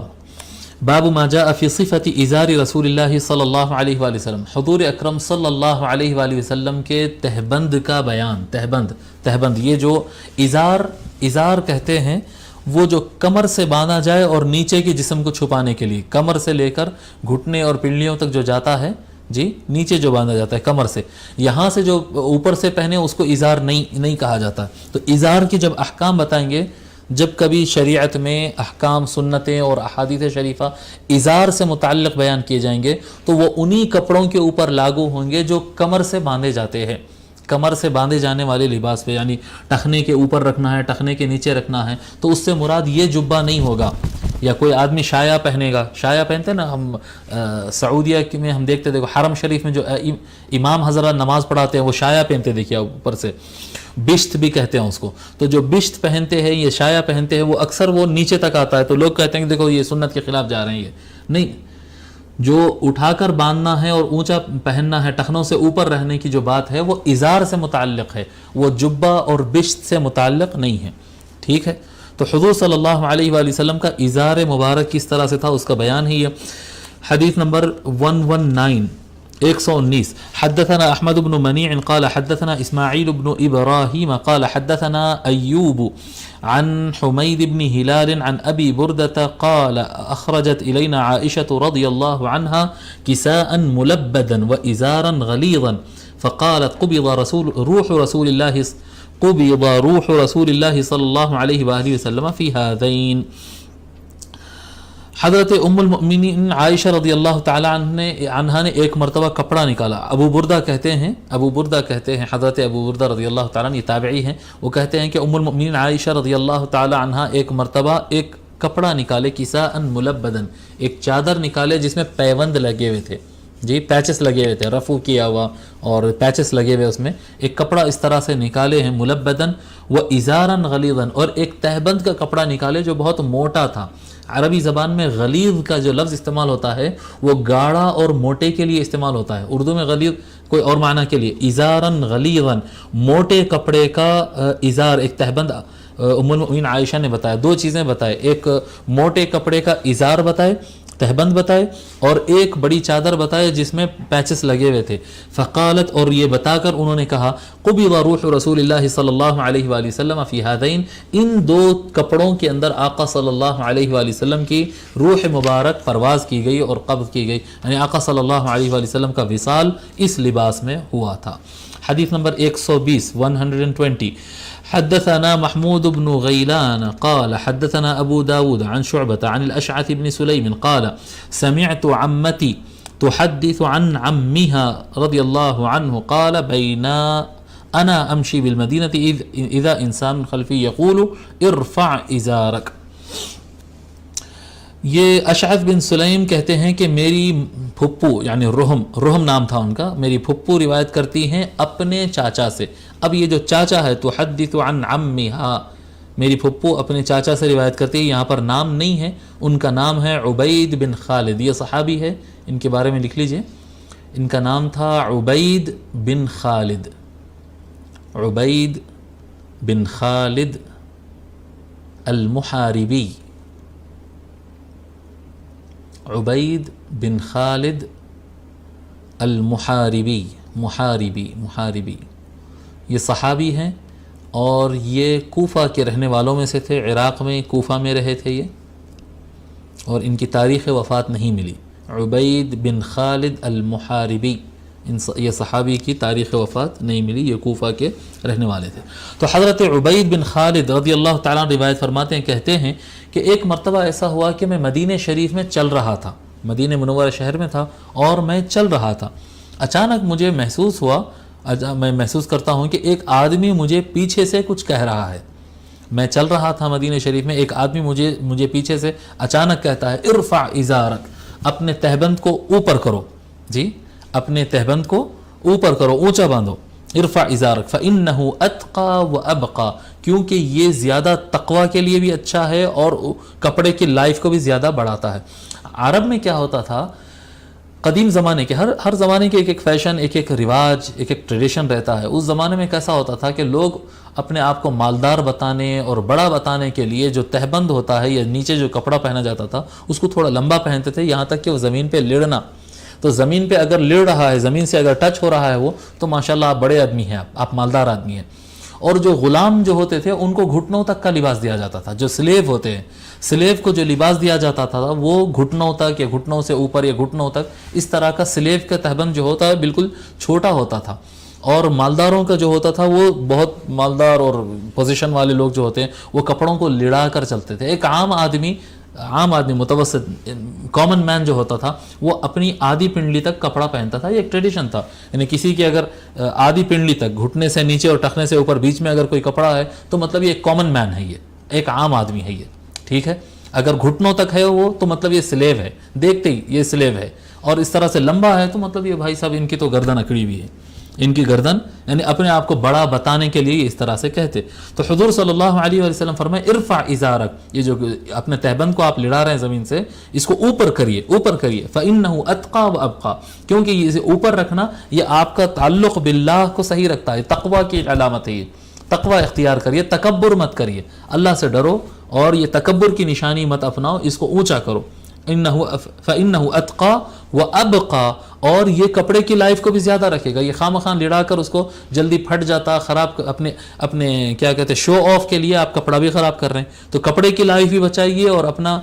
باب ما جاء فی صفت ازار رسول اللہ صلی اللہ علیہ وآلہ وسلم. حضور اکرم صلی اللہ علیہ وآلہ وسلم کے تہبند کا بیان. تہبند یہ جو ازار کہتے ہیں، وہ جو کمر سے باندھا جائے اور نیچے کے جسم کو چھپانے کے لیے، کمر سے لے کر گھٹنے اور پنڈلیوں تک جو جاتا ہے، جی نیچے جو باندھا جاتا ہے کمر سے، یہاں سے جو اوپر سے پہنے اس کو ازار نہیں کہا جاتا. تو ازار کے جب احکام بتائیں گے، جب کبھی شریعت میں احکام، سنتیں اور احادیث شریفہ ازار سے متعلق بیان کیے جائیں گے تو وہ انہی کپڑوں کے اوپر لاگو ہوں گے جو کمر سے باندھے جاتے ہیں. کمر سے باندھے جانے والے لباس پہ، یعنی ٹخنے کے اوپر رکھنا ہے، ٹخنے کے نیچے رکھنا ہے، تو اس سے مراد یہ جبہ نہیں ہوگا. یا کوئی آدمی شایا پہنے گا، شایا پہنتے نا ہم سعودیہ میں ہم دیکھتے، دیکھو حرم شریف میں جو امام حضرات نماز پڑھاتے ہیں وہ شایا پہنتے، دیکھیے اوپر سے بشت بھی کہتے ہیں اس کو. تو جو بشت پہنتے ہیں، یہ شایا پہنتے ہیں، وہ اکثر وہ نیچے تک آتا ہے. تو لوگ کہتے ہیں کہ دیکھو یہ سنت کے خلاف جا رہے ہیں. یہ نہیں، جو اٹھا کر باندھنا ہے اور اونچا پہننا ہے، ٹخنوں سے اوپر رہنے کی جو بات ہے وہ ازار سے متعلق ہے، وہ جبہ اور بشت سے متعلق نہیں ہے. ٹھیک ہے، تو حضور صلی اللہ علیہ وآلہ وسلم کا ازار مبارک کس طرح سے تھا اس کا بیان ہی ہے. حدیث نمبر 119 حدثنا احمد بن منیع قال حدثنا اسماعیل بن ابراہیم قال حدثنا ایوب عن حمید بن ہلال عن ابی بردة قال اخرجت الینا عائشة رضی اللہ عنہا کساء ملبدا وازارا غلیظا فقالت قبض روح رسول اللہ صلی اللہ علیہ وآلہ وسلم فی هذین. حضرت ام المؤمنین عائشہ رضی اللہ تعالی عنہا نے ایک مرتبہ کپڑا نکالا. ابو بردہ کہتے ہیں حضرت ابو بردہ رضی اللہ تعالیٰ عنہ یہ تابعی ہیں، وہ کہتے ہیں کہ ام المؤمنین عائشہ رضی اللہ تعالی عنہا ایک مرتبہ ایک کپڑا نکالے، کساء ملبدن، ایک چادر نکالے جس میں پیوند لگے ہوئے تھے، جی پیچز لگے ہوئے تھے، رفو کیا ہوا اور پیچز لگے ہوئے، اس میں ایک کپڑا اس طرح سے نکالے ہیں ملبدن و ازارا غلیظا، اور ایک تہبند کا کپڑا نکالے جو بہت موٹا تھا. عربی زبان میں غلیظ کا جو لفظ استعمال ہوتا ہے وہ گاڑھا اور موٹے کے لیے استعمال ہوتا ہے. اردو میں غلیظ کوئی اور معنی کے لیے، ازارا غلیظا، موٹے کپڑے کا ازار، ایک تہبند. ام المؤمنین عائشہ نے بتایا، دو چیزیں بتائے، ایک موٹے کپڑے کا ازار بتائے، تہبند بتائے، اور ایک بڑی چادر بتائے جس میں پیچز لگے ہوئے تھے. فقالت، اور یہ بتا کر انہوں نے کہا، قبض روح رسول اللہ صلی اللہ علیہ وآلہ وسلم فی ہذین، ان دو کپڑوں کے اندر آقا صلی اللہ علیہ وآلہ وسلم کی روح مبارک پرواز کی گئی اور قبض کی گئی، یعنی آقا صلی اللہ علیہ وآلہ وسلم کا وصال اس لباس میں ہوا تھا. حدیث نمبر 120 حدثنا محمود بن غيلان قال حدثنا أبو داود عن شعبة عن الأشعث بن سليم قال سمعت عمتي تحدث عن عمها رضي الله عنه قال بينا أنا أمشي بالمدينة إذا إنسان خلفي يقول ارفع إزارك. یہ اشعث بن سلیم کہتے ہیں کہ میری پھپھو، یعنی رحم نام تھا ان کا، میری پھپھو روایت کرتی ہیں اپنے چاچا سے. اب یہ جو چاچا ہے تحدث عن عمها، میری پھپھو اپنے چاچا سے روایت کرتی ہے. یہاں پر نام نہیں ہے، ان کا نام ہے عبید بن خالد، یہ صحابی ہے، ان کے بارے میں لکھ لیجئے، ان کا نام تھا عبید بن خالد، عبید بن خالد المحاربی، عبید بن خالد المحاربی، محاربی یہ صحابی ہیں اور یہ کوفہ کے رہنے والوں میں سے تھے، عراق میں کوفہ میں رہے تھے یہ، اور ان کی تاریخ وفات نہیں ملی. عبید بن خالد المحاربی، یہ صحابی کی تاریخ وفات نہیں ملی، یہ کوفہ کے رہنے والے تھے. تو حضرت عبید بن خالد رضی اللہ تعالیٰ عنہ روایت فرماتے ہیں، کہتے ہیں کہ ایک مرتبہ ایسا ہوا کہ میں مدینہ شریف میں چل رہا تھا، مدینہ منورہ شہر میں تھا اور میں چل رہا تھا. اچانک مجھے محسوس ہوا، میں محسوس کرتا ہوں کہ ایک آدمی مجھے پیچھے سے کچھ کہہ رہا ہے. میں چل رہا تھا مدینہ شریف میں، ایک آدمی مجھے پیچھے سے اچانک کہتا ہے ارفع ازارک، اپنے تہبند کو اوپر کرو، جی اپنے تہبند کو اوپر کرو، اونچا باندھو. ارفع ازارک فإنہ اتقى وابقى، کیونکہ یہ زیادہ تقوی کے لیے بھی اچھا ہے اور کپڑے کی لائف کو بھی زیادہ بڑھاتا ہے. عرب میں کیا ہوتا تھا، قدیم زمانے کے ہر زمانے کے ایک فیشن، ایک رواج، ایک ٹریڈیشن رہتا ہے. اس زمانے میں کیسا ہوتا تھا کہ لوگ اپنے آپ کو مالدار بتانے اور بڑا بتانے کے لیے جو تہبند ہوتا ہے یا نیچے جو کپڑا پہنا جاتا تھا اس کو تھوڑا لمبا پہنتے تھے، یہاں تک کہ وہ زمین پہ لیڑنا. تو زمین پہ اگر لیڑ رہا ہے، زمین سے اگر ٹچ ہو رہا ہے وہ، تو ماشاءاللہ آپ بڑے آدمی ہیں، آپ مالدار آدمی ہیں. اور جو غلام جو ہوتے تھے ان کو گھٹنوں تک کا لباس دیا جاتا تھا. جو سلیو ہوتے ہیں، سلیو کو جو لباس دیا جاتا تھا وہ گھٹنوں تک یا گھٹنوں سے اوپر یا گھٹنوں تک اس طرح کا سلیو کا تہبند جو ہوتا ہے بالکل چھوٹا ہوتا تھا. اور مالداروں کا جو ہوتا تھا وہ بہت مالدار اور پوزیشن والے لوگ جو ہوتے ہیں وہ کپڑوں کو لڑا کر چلتے تھے. ایک عام آدمی متوسط کامن مین جو ہوتا تھا وہ اپنی آدھی پنڈلی تک کپڑا پہنتا تھا. یہ ایک ٹریڈیشن تھا، یعنی کسی کی اگر آدھی پنڈلی تک، گھٹنے سے نیچے اور ٹخنے سے اوپر بیچ میں اگر کوئی کپڑا ہے تو مطلب یہ ایک کامن مین ہے، یہ ایک عام آدمی ہے یہ، ٹھیک ہے. اگر گھٹنوں تک ہے وہ تو مطلب یہ سلیو ہے، دیکھتے ہی یہ سلیو ہے. اور اس طرح سے لمبا ہے تو مطلب یہ بھائی صاحب ان کی تو گردن اکڑی ہوئی ہے، ان کی گردن، یعنی اپنے آپ کو بڑا بتانے کے لیے اس طرح سے کہتے. تو حضور صلی اللہ علیہ وسلم فرمائے ارفع ازارک، یہ جو اپنے تہبند کو آپ لڑا رہے ہیں زمین سے، اس کو اوپر کریے، اوپر کریے. فإنہ اتقى وابقى، کیونکہ اسے اوپر رکھنا یہ آپ کا تعلق باللہ کو صحیح رکھتا ہے، تقوی کی علامت ہے یہ. تقوی اختیار کریے, تکبر مت کریے, اللہ سے ڈرو اور یہ تکبر کی نشانی مت اپناؤ, اس کو اونچا کرو. فَإِنَّهُ أَتْقَى وَأَبْقَى, اور یہ کپڑے کی لائف کو بھی زیادہ رکھے گا. یہ خام خواہ لڑا کر اس کو جلدی پھٹ جاتا, خراب, اپنے کیا کہتے ہیں شو آف کے لیے آپ کپڑا بھی خراب کر رہے ہیں. تو کپڑے کی لائف بھی بچائیے اور اپنا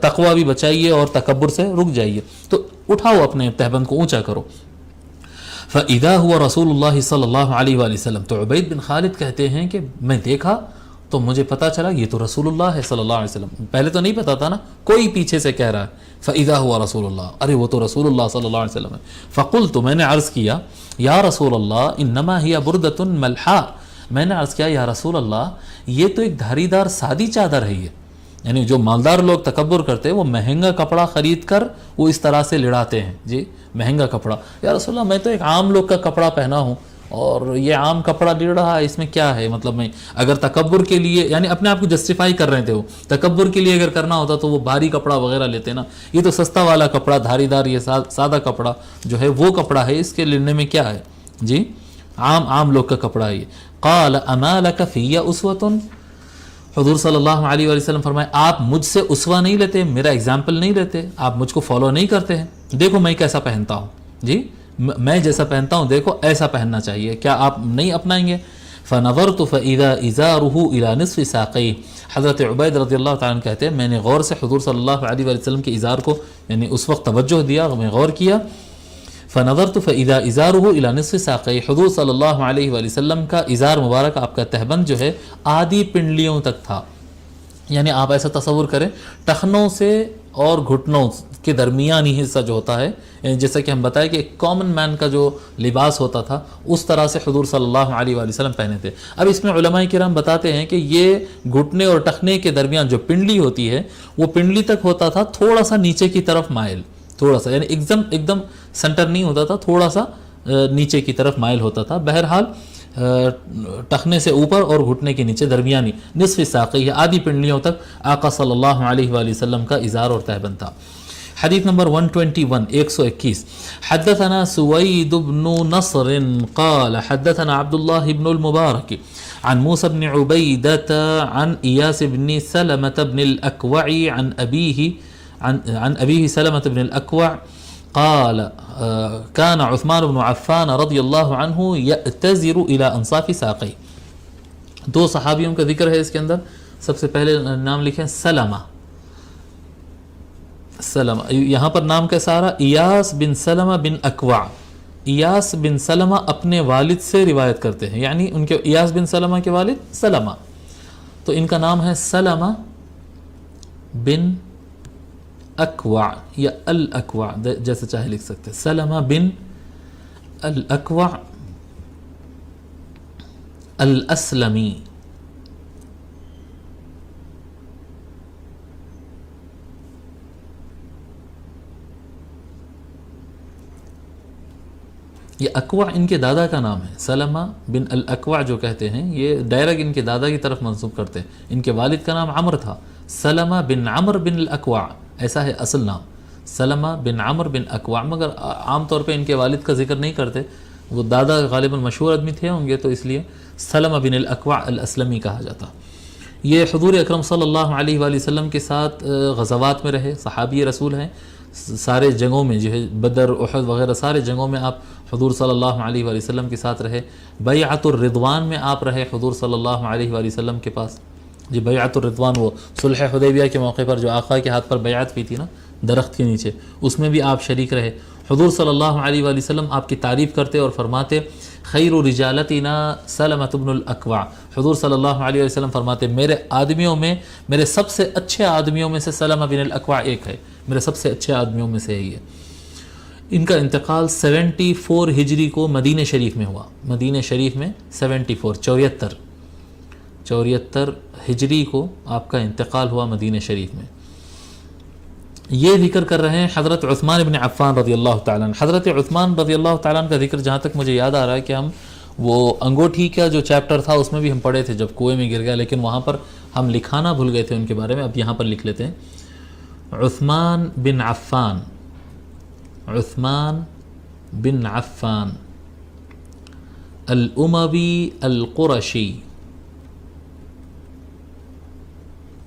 تقوی بھی بچائیے اور تکبر سے رک جائیے. تو اٹھاؤ اپنے تہبند کو اونچا کرو. فَإِذَا هُوَ رسول اللہ صلی اللہ علیہ وآلہ وسلم, تو عبید بن خالد کہتے ہیں کہ میں دیکھا تو مجھے پتا چلا یہ تو رسول اللہ ہے صلی اللہ علیہ وسلم. پہلے تو نہیں پتا تھا نا, کوئی پیچھے سے کہہ رہا ہے فَإِذَا هُوَ رسول اللہ, ارے وہ تو رسول اللہ صلی اللہ علیہ وسلم ہے. فَقُلْتُ, میں نے عرض کیا یا رسول اللہ انما ہی بردۃ ملحا, میں نے عرض کیا یا رسول اللہ یہ تو ایک دھاری دار سادی چادر ہے. یہ یعنی جو مالدار لوگ تکبر کرتے ہیں وہ مہنگا کپڑا خرید کر وہ اس طرح سے لڑاتے ہیں, جی مہنگا کپڑا. یا رسول اللہ میں تو ایک عام لوگ کا کپڑا پہنا ہوں اور یہ عام کپڑا لڑ رہا ہے, اس میں کیا ہے؟ مطلب میں اگر تکبر کے لیے, یعنی اپنے آپ کو جسٹیفائی کر رہے تھے, وہ تکبر کے لیے اگر کرنا ہوتا تو وہ بھاری کپڑا وغیرہ لیتے نا. یہ تو سستا والا کپڑا, دھاری دار, یہ سادہ کپڑا جو ہے وہ کپڑا ہے, اس کے لڑنے میں کیا ہے جی, عام لوگ کا کپڑا ہے یہ. قال اما لک فی اسوۃ, حضور صلی اللہ علیہ وآلہ وسلم فرمائے آپ مجھ سے اسوہ نہیں لیتے, میرا اگزامپل نہیں لیتے, آپ مجھ کو فالو نہیں کرتے ہیں. دیکھو میں کیسا پہنتا ہوں, جی میں جیسا پہنتا ہوں دیکھو ایسا پہننا چاہیے, کیا آپ نہیں اپنائیں گے؟ فنظرت فاذا ازاره الى نصف ساقيه, حضرت عبید رضی اللہ تعالیٰ عنہ کہتے ہیں میں نے غور سے حضور صلی اللہ علیہ وآلہ وسلم کے ازار کو یعنی اس وقت توجہ دیا, میں غور کیا. فنظرت فاذا ازاره الى نصف ساقيه, حضور صلی اللہ علیہ وآلہ وسلم کا ازار مبارک, آپ کا تہبند جو ہے آدھی پنڈلیوں تک تھا. یعنی آپ ایسا تصور کریں ٹخنوں سے اور گھٹنوں کے درمیانی حصہ جو ہوتا ہے, یعنی جیسا کہ ہم بتائیں کہ ایک کامن مین کا جو لباس ہوتا تھا اس طرح سے حضور صلی اللہ علیہ وآلہ وسلم پہنے تھے. اب اس میں علماء کرام بتاتے ہیں کہ یہ گھٹنے اور ٹخنے کے درمیان جو پنڈلی ہوتی ہے وہ پنڈلی تک ہوتا تھا تھوڑا سا نیچے کی طرف مائل, تھوڑا سا, یعنی ایک دم سینٹر نہیں ہوتا تھا, تھوڑا سا نیچے کی طرف مائل ہوتا تھا. بہرحال ٹخنے سے اوپر اور گھٹنے کے نیچے درمیانی نصف ساقی, آدھی پنڈلیوں تک آقا صلی اللہ علیہ وآلہ وسلم کا ازار اور تہبند تھا. حدیث نمبر 121 حدثنا سوید بن نصر قال حدثنا عبد الله بن المبارك عن موسى بن عبيدة عن إياس بن سلمة بن الأكوع عن أبيه سلمة بن الأكوع قال كان عثمان بن عفان رضی اللہ عنہ يأتزر الى انصاف ساقی. دو صحابیوں کا ذکر ہے اس کے اندر. سب سے پہلے نام لکھیں سلمہ, یہاں پر نام کیسا آ رہا, ایاس بن سلمہ بن اکوع. ایاس بن سلمہ اپنے والد سے روایت کرتے ہیں, یعنی ان کے ایاس بن سلمہ کے والد سلمہ, تو ان کا نام ہے سلمہ بن اکوع یا الاکوع, جیسے چاہے لکھ سکتے, سلمہ بن الاکوع الاسلمی. یہ اکوع ان کے دادا کا نام ہے, سلمہ بن الاکوع جو کہتے ہیں یہ ڈائریکٹ ان کے دادا کی طرف منسوب کرتے ہیں. ان کے والد کا نام عمر تھا, سلمہ بن عمر بن الاکوع, ایسا ہے اصل نام, سلمہ بن عمر بن اکوع, مگر عام طور پہ ان کے والد کا ذکر نہیں کرتے, وہ دادا غالباً مشہور آدمی تھے ہوں گے تو اس لیے سلمہ بن الاکوع الاسلمی کہا جاتا. یہ حضور اکرم صلی اللہ علیہ وآلہ وسلم کے ساتھ غزوات میں رہے, صحابی رسول ہیں, سارے جنگوں میں جو ہے بدر احد وغیرہ سارے جنگوں میں آپ حضور صلی اللہ علیہ وآلہ وسلم کے ساتھ رہے. بیعت الرضوان میں آپ رہے حضور صلی اللہ علیہ وآلہ وسلم کے پاس, جی بیعت الرضوان وہ صلح حدیبیہ کے موقع پر جو آقا کے ہاتھ پر بیعت ہوئی تھی نا درخت کے نیچے, اس میں بھی آپ شریک رہے. حضور صلی اللہ علیہ وآلہ وسلم آپ کی تعریف کرتے اور فرماتے خیر رجالتنا سلمہ بن الاکوع. حضور صلی اللہ علیہ وسلم فرماتے میرے آدمیوں میں, میرے سب سے اچھے آدمیوں میں سے سلمہ بن الاکوع ایک ہے, میرے سب سے اچھے آدمیوں میں سے ہے یہ. ان کا انتقال 74 ہجری کو مدینہ شریف میں ہوا, مدینہ شریف میں 74 ہجری کو آپ کا انتقال ہوا مدینہ شریف میں. یہ ذکر کر رہے ہیں حضرت عثمان بن عفان رضی اللہ تعالیٰ عنہ. حضرت عثمان رضی اللہ تعالیٰ عنہ کا ذکر جہاں تک مجھے یاد آ رہا ہے کہ ہم وہ انگوٹھی کا جو چیپٹر تھا اس میں بھی ہم پڑھے تھے جب کنویں میں گر گیا, لیکن وہاں پر ہم لکھانا بھول گئے تھے ان کے بارے میں. اب یہاں پر لکھ لیتے ہیں عثمان بن عفان, عثمان بن عفان الاموی القرشی،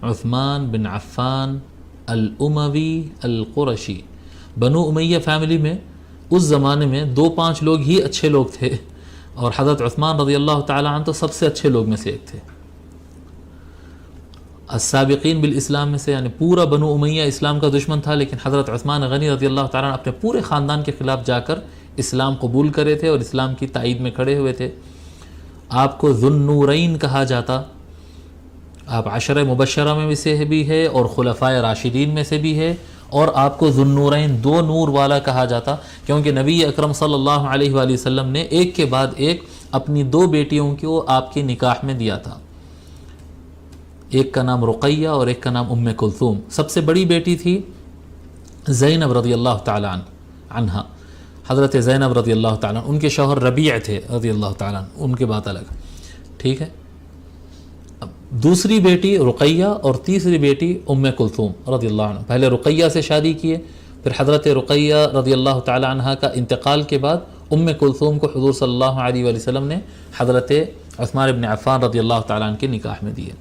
عثمان بن عفان الاموی القرشی. بنو امیہ فیملی میں اس زمانے میں 2-5 لوگ ہی اچھے لوگ تھے، اور حضرت عثمان رضی اللہ تعالی عنہ تو سب سے اچھے لوگ میں سے ایک تھے. السابقین بالاسلام میں سے، یعنی پورا بنو امیہ اسلام کا دشمن تھا، لیکن حضرت عثمان غنی رضی اللہ تعالیٰ عنہ اپنے پورے خاندان کے خلاف جا کر اسلام قبول کرے تھے اور اسلام کی تائید میں کھڑے ہوئے تھے. آپ کو ذو النورین کہا جاتا، آپ عشرہ مبشرہ میں سے بھی ہے اور خلفائے راشدین میں سے بھی ہے، اور آپ کو ذو النورین 2 نور والا کہا جاتا، کیونکہ نبی اکرم صلی اللہ علیہ وآلہ وسلم نے ایک کے بعد ایک اپنی 2 بیٹیوں کو آپ کے نکاح میں دیا تھا. ایک کا نام رقیہ اور ایک کا نام ام کلثوم. سب سے بڑی بیٹی تھی زینب رضی اللہ تعالیٰ عنہ، حضرت زینب رضی اللہ تعالیٰ عنہ. ان کے شوہر ربیع تھے رضی اللہ تعالیٰ عنہ، ان کے بات الگ. ٹھیک ہے. اب دوسری بیٹی رقیہ اور تیسری بیٹی ام کلثوم رضی اللہ عنہ. پہلے رقیہ سے شادی کیے، پھر حضرت رقیہ رضی اللہ تعالیٰ عنہ کا انتقال کے بعد ام کلثوم کو حضور صلی اللہ علیہ وآلہ وسلم نے حضرت عثمان بن عفان رضی اللہ تعالیٰ عنہ کے نکاح میں دیے.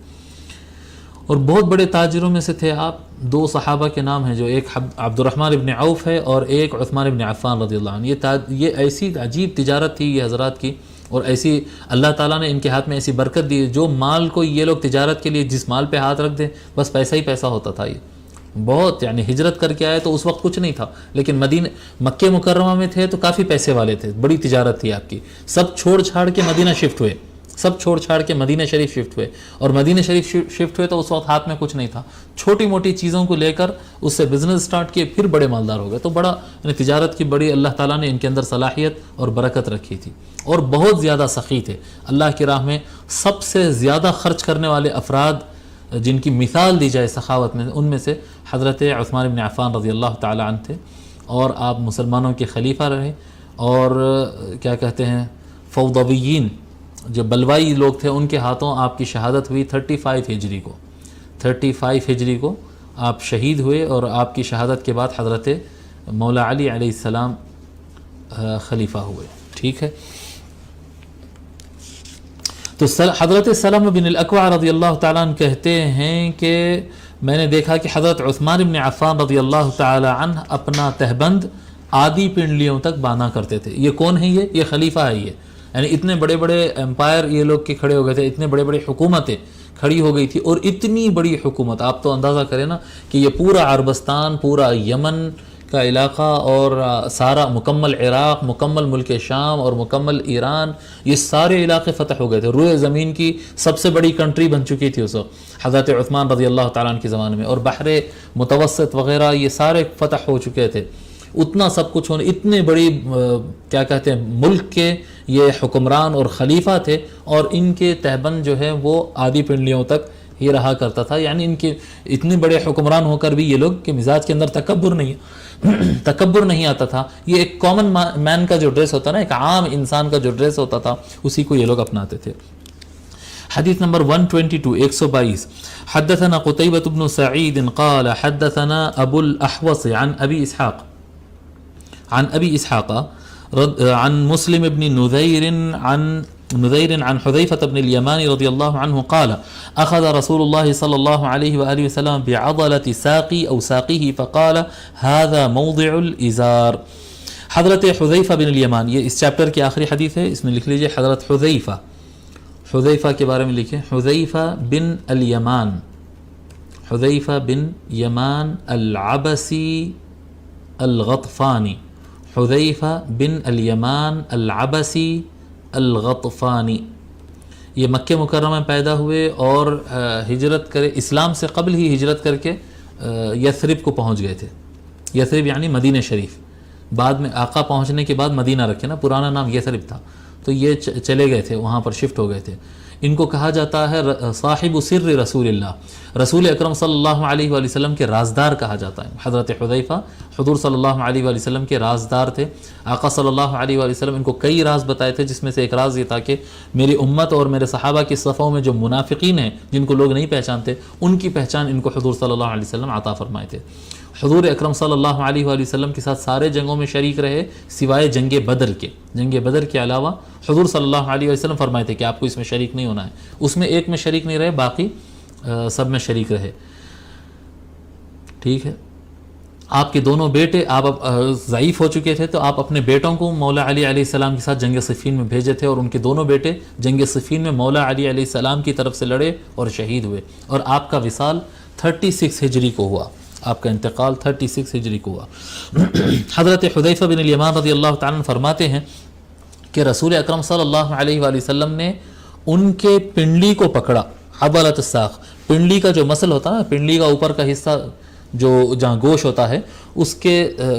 اور بہت بڑے تاجروں میں سے تھے آپ. 2 صحابہ کے نام ہیں، جو ایک عبد الرحمن ابن عوف ہے اور ایک عثمان ابن عفان رضی اللہ عنہ. یہ ایسی عجیب تجارت تھی یہ حضرات کی، اور ایسی اللہ تعالیٰ نے ان کے ہاتھ میں ایسی برکت دی. جو مال کو یہ لوگ تجارت کے لیے جس مال پہ ہاتھ رکھ دیں بس پیسہ ہی پیسہ ہوتا تھا. یہ بہت، یعنی ہجرت کر کے آئے تو اس وقت کچھ نہیں تھا، لیکن مکہ مکرمہ میں تھے تو کافی پیسے والے تھے، بڑی تجارت تھی آپ کی. سب چھوڑ چھاڑ کے مدینہ شفٹ ہوئے، سب چھوڑ چھاڑ کے مدینہ شریف شفٹ ہوئے. اور مدینہ شریف شفٹ ہوئے تو اس وقت ہاتھ میں کچھ نہیں تھا، چھوٹی موٹی چیزوں کو لے کر اس سے بزنس سٹارٹ کیے، پھر بڑے مالدار ہو گئے. تو بڑا، یعنی تجارت کی بڑی اللہ تعالیٰ نے ان کے اندر صلاحیت اور برکت رکھی تھی، اور بہت زیادہ سخی تھے. اللہ کی راہ میں سب سے زیادہ خرچ کرنے والے افراد جن کی مثال دی جائے سخاوت میں، ان میں سے حضرت عثمان بن عفان رضی اللہ تعالیٰ عنہ تھے. اور آپ مسلمانوں کے خلیفہ رہے، اور کیا کہتے ہیں، فوضویین جو بلوائی لوگ تھے ان کے ہاتھوں آپ کی شہادت ہوئی 35 ہجری کو. 35 ہجری کو آپ شہید ہوئے، اور آپ کی شہادت کے بعد حضرت مولا علی علیہ السلام خلیفہ ہوئے. ٹھیک ہے. تو حضرت سلم بن الاکوع رضی اللہ تعالیٰ عنہ کہتے ہیں کہ میں نے دیکھا کہ حضرت عثمان بن عفان رضی اللہ تعالیٰ عنہ اپنا تہبند آدھی پنڈلیوں تک باندھا کرتے تھے. یہ کون ہے؟ یہ خلیفہ ہے. یعنی اتنے بڑے بڑے امپائر یہ لوگ کے کھڑے ہو گئے تھے، اتنے بڑے بڑے حکومتیں کھڑی ہو گئی تھی. اور اتنی بڑی حکومت، آپ تو اندازہ کریں نا کہ یہ پورا عربستان، پورا یمن کا علاقہ، اور سارا مکمل عراق، مکمل ملک شام اور مکمل ایران، یہ سارے علاقے فتح ہو گئے تھے. روئے زمین کی سب سے بڑی کنٹری بن چکی تھی اس وقت حضرت عثمان رضی اللہ تعالیٰ عنہ کے زمانے میں. اور بحر متوسط وغیرہ یہ سارے فتح ہو چکے تھے. اتنا سب کچھ ہونے، اتنے بڑی کیا کہتے ہیں ملک کے یہ حکمران اور خلیفہ تھے، اور ان کے تہبند جو ہے وہ آدھی پنڈلیوں تک ہی رہا کرتا تھا. یعنی ان کے اتنے بڑے حکمران ہو کر بھی یہ لوگ کے مزاج کے اندر تکبر نہیں آتا تھا. یہ ایک کامن مین کا جو ڈریس ہوتا نا، ایک عام انسان کا جو ڈریس ہوتا تھا، اسی کو یہ لوگ اپناتے تھے. حدیث نمبر 122 122. حدثنا قتيبة بن سعيد قال حدثنا ابو الاحوص عن ابي اسحاق عن مسلم بن نذير عن حذيفة بن اليمان رضي الله عنه قال أخذ رسول الله صلى الله عليه وآله وسلم بعضلة ساقي أو ساقه فقال هذا موضع الإزار. حضرت حذیفہ بن الیمان، یہ اس چیپٹر کی آخری حدیث ہے. اس میں لکھ لیجئے حضرت حذیفہ کے بارے میں لکھیں. حذیفہ بن الیمان، حذیفہ بن یمان العبسی الغطفانی، حذیفہ بن الیمان العبسی الغطفانی. یہ مکہ مکرمہ میں پیدا ہوئے اور ہجرت کرے، اسلام سے قبل ہی ہجرت کر کے یثرب کو پہنچ گئے تھے. یثرب یعنی مدینہ شریف. بعد میں آقا پہنچنے کے بعد مدینہ رکھے نا، پرانا نام یثرب تھا، تو یہ چلے گئے تھے، وہاں پر شفٹ ہو گئے تھے. ان کو کہا جاتا ہے صاحب سر رسول اللہ، رسول اکرم صلی اللہ علیہ وآلہ وسلم کے رازدار کہا جاتا ہے. حضرت حذیفہ حضور صلی اللہ علیہ وآلہ وسلم کے رازدار تھے. آقا صلی اللہ علیہ وآلہ وسلم ان کو کئی راز بتائے تھے، جس میں سے ایک راز یہ تھا کہ میری امت اور میرے صحابہ کی صفوں میں جو منافقین ہیں جن کو لوگ نہیں پہچانتے، ان کی پہچان ان کو حضور صلی اللہ علیہ وسلم عطا فرمائے تھے. حضور اکرم صلی اللہ علیہ وآلہ وسلم کے ساتھ سارے جنگوں میں شریک رہے سوائے جنگ بدر کے. جنگ بدر کے علاوہ حضور صلی اللہ علیہ وسلم فرمائے تھے کہ آپ کو اس میں شریک نہیں ہونا ہے. اس میں ایک میں شریک نہیں رہے، باقی سب میں شریک رہے. ٹھیک ہے. آپ کے دونوں بیٹے آپ ضعیف ہو چکے تھے، تو آپ اپنے بیٹوں کو مولا علی علیہ السلام کے ساتھ جنگ صفین میں بھیجے تھے، اور ان کے دونوں بیٹے جنگ صفین میں مولا علی علیہ السلام کی طرف سے لڑے اور شہید ہوئے. اور آپ کا وصال 36 ہجری کو ہوا، آپ کا انتقال 36 ہجری کو ہوا. حضرت حذیفہ بن الیمان رضی اللہ تعالیٰ عنہ فرماتے ہیں کہ رسول اکرم صلی اللہ علیہ وآلہ وسلم نے ان کے پنڈلی کو پکڑا. حبلۃ الساق، پنڈلی کا جو مسل ہوتا ہے، پنڈلی کا اوپر کا حصہ جو جہاں گوشت ہوتا ہے، اس کے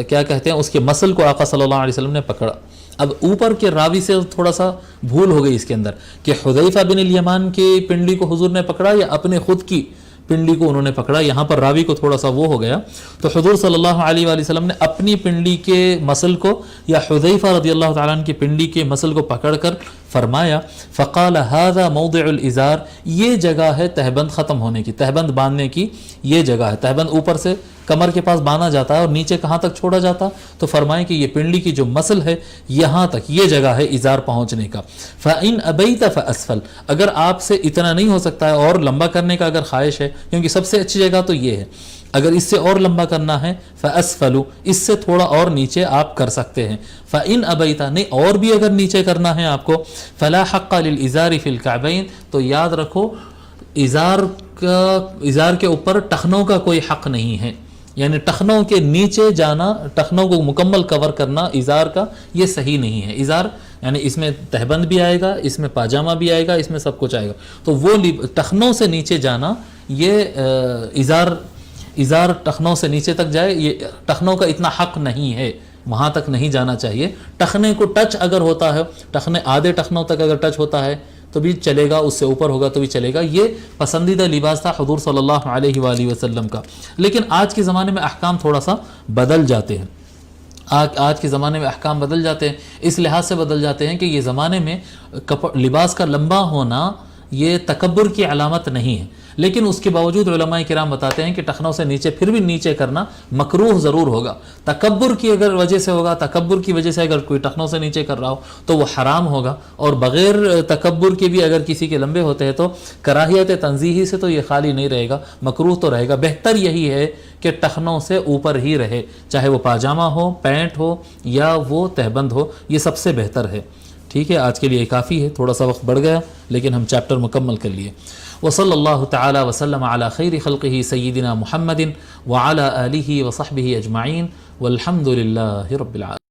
کیا کہتے ہیں، اس کے مسل کو آقا صلی اللہ علیہ وسلم نے پکڑا. اب اوپر کے راوی سے تھوڑا سا بھول ہو گئی اس کے اندر کہ حذیفہ بن الیمان کی پنڈلی کو حضور نے پکڑا یا اپنے خود کی پنڈلی کو انہوں نے پکڑا. یہاں پر راوی کو تھوڑا سا وہ ہو گیا. تو حضور صلی اللہ علیہ وآلہ وسلم نے اپنی پنڈلی کے مسل کو یا حذیفہ رضی اللہ تعالیٰ عنہ کی پنڈلی کے مسل کو پکڑ کر فرمایا فقال هذا موضع الازار، یہ جگہ ہے تہبند ختم ہونے کی، تہبند باندھنے کی یہ جگہ ہے. تہبند اوپر سے کمر کے پاس باندھا جاتا ہے اور نیچے کہاں تک چھوڑا جاتا، تو فرمائیں کہ یہ پنڈلی کی جو مسل ہے یہاں تک یہ جگہ ہے ازار پہنچنے کا. فَإِنْ أَبَيْتَ فَأَسْفَلْ، اگر آپ سے اتنا نہیں ہو سکتا ہے اور لمبا کرنے کا اگر خواہش ہے، کیونکہ سب سے اچھی جگہ تو یہ ہے، اگر اس سے اور لمبا کرنا ہے فَأَسْفَلُ، اس سے تھوڑا اور نیچے آپ کر سکتے ہیں. فَإِنْ أَبَيْتَ، نہیں اور بھی اگر نیچے کرنا ہے آپ کو، فَلَا حَقَّ لِلْإِزَارِ فِي الْكَعْبَيْن، تو یاد رکھو ازار کے اوپر ٹخنوں کا کوئی حق نہیں ہے. یعنی ٹخنوں کے نیچے جانا، ٹخنوں کو مکمل کور کرنا ازار کا، یہ صحیح نہیں ہے. ازار یعنی اس میں تہبند بھی آئے گا، اس میں پاجامہ بھی آئے گا، اس میں سب کچھ آئے گا. تو وہ ٹخنوں سے نیچے جانا، یہ ازار ٹخنوں سے نیچے تک جائے، یہ ٹخنوں کا اتنا حق نہیں ہے، وہاں تک نہیں جانا چاہیے. ٹخنے کو ٹچ اگر ہوتا ہے، ٹخنے آدھے ٹخنوں تک اگر ٹچ ہوتا ہے تو بھی چلے گا، اس سے اوپر ہوگا تو بھی چلے گا. یہ پسندیدہ لباس تھا حضور صلی اللہ علیہ وآلہ وسلم کا. لیکن آج کے زمانے میں احکام تھوڑا سا بدل جاتے ہیں. آج کے زمانے میں احکام بدل جاتے ہیں، اس لحاظ سے بدل جاتے ہیں کہ یہ زمانے میں لباس کا لمبا ہونا یہ تکبر کی علامت نہیں ہے. لیکن اس کے باوجود علماء کرام بتاتے ہیں کہ ٹخنوں سے نیچے پھر بھی نیچے کرنا مکروہ ضرور ہوگا. تکبر کی اگر وجہ سے ہوگا، تکبر کی وجہ سے اگر کوئی ٹخنوں سے نیچے کر رہا ہو تو وہ حرام ہوگا. اور بغیر تکبر کے بھی اگر کسی کے لمبے ہوتے ہیں تو کراہیت تنزیہی سے تو یہ خالی نہیں رہے گا، مکروہ تو رہے گا. بہتر یہی ہے کہ ٹخنوں سے اوپر ہی رہے، چاہے وہ پاجامہ ہو، پینٹ ہو یا وہ تہبند ہو، یہ سب سے بہتر ہے. ٹھیک ہے، آج کے لیے کافی ہے، تھوڑا سا وقت بڑھ گیا لیکن ہم چیپٹر مکمل کر لیے. وصلی اللہ تعالی وسلم علی خیر خلقہ سیدنا محمد وعلی آلہ وصحبہ اجمعین والحمد للہ رب العالمین.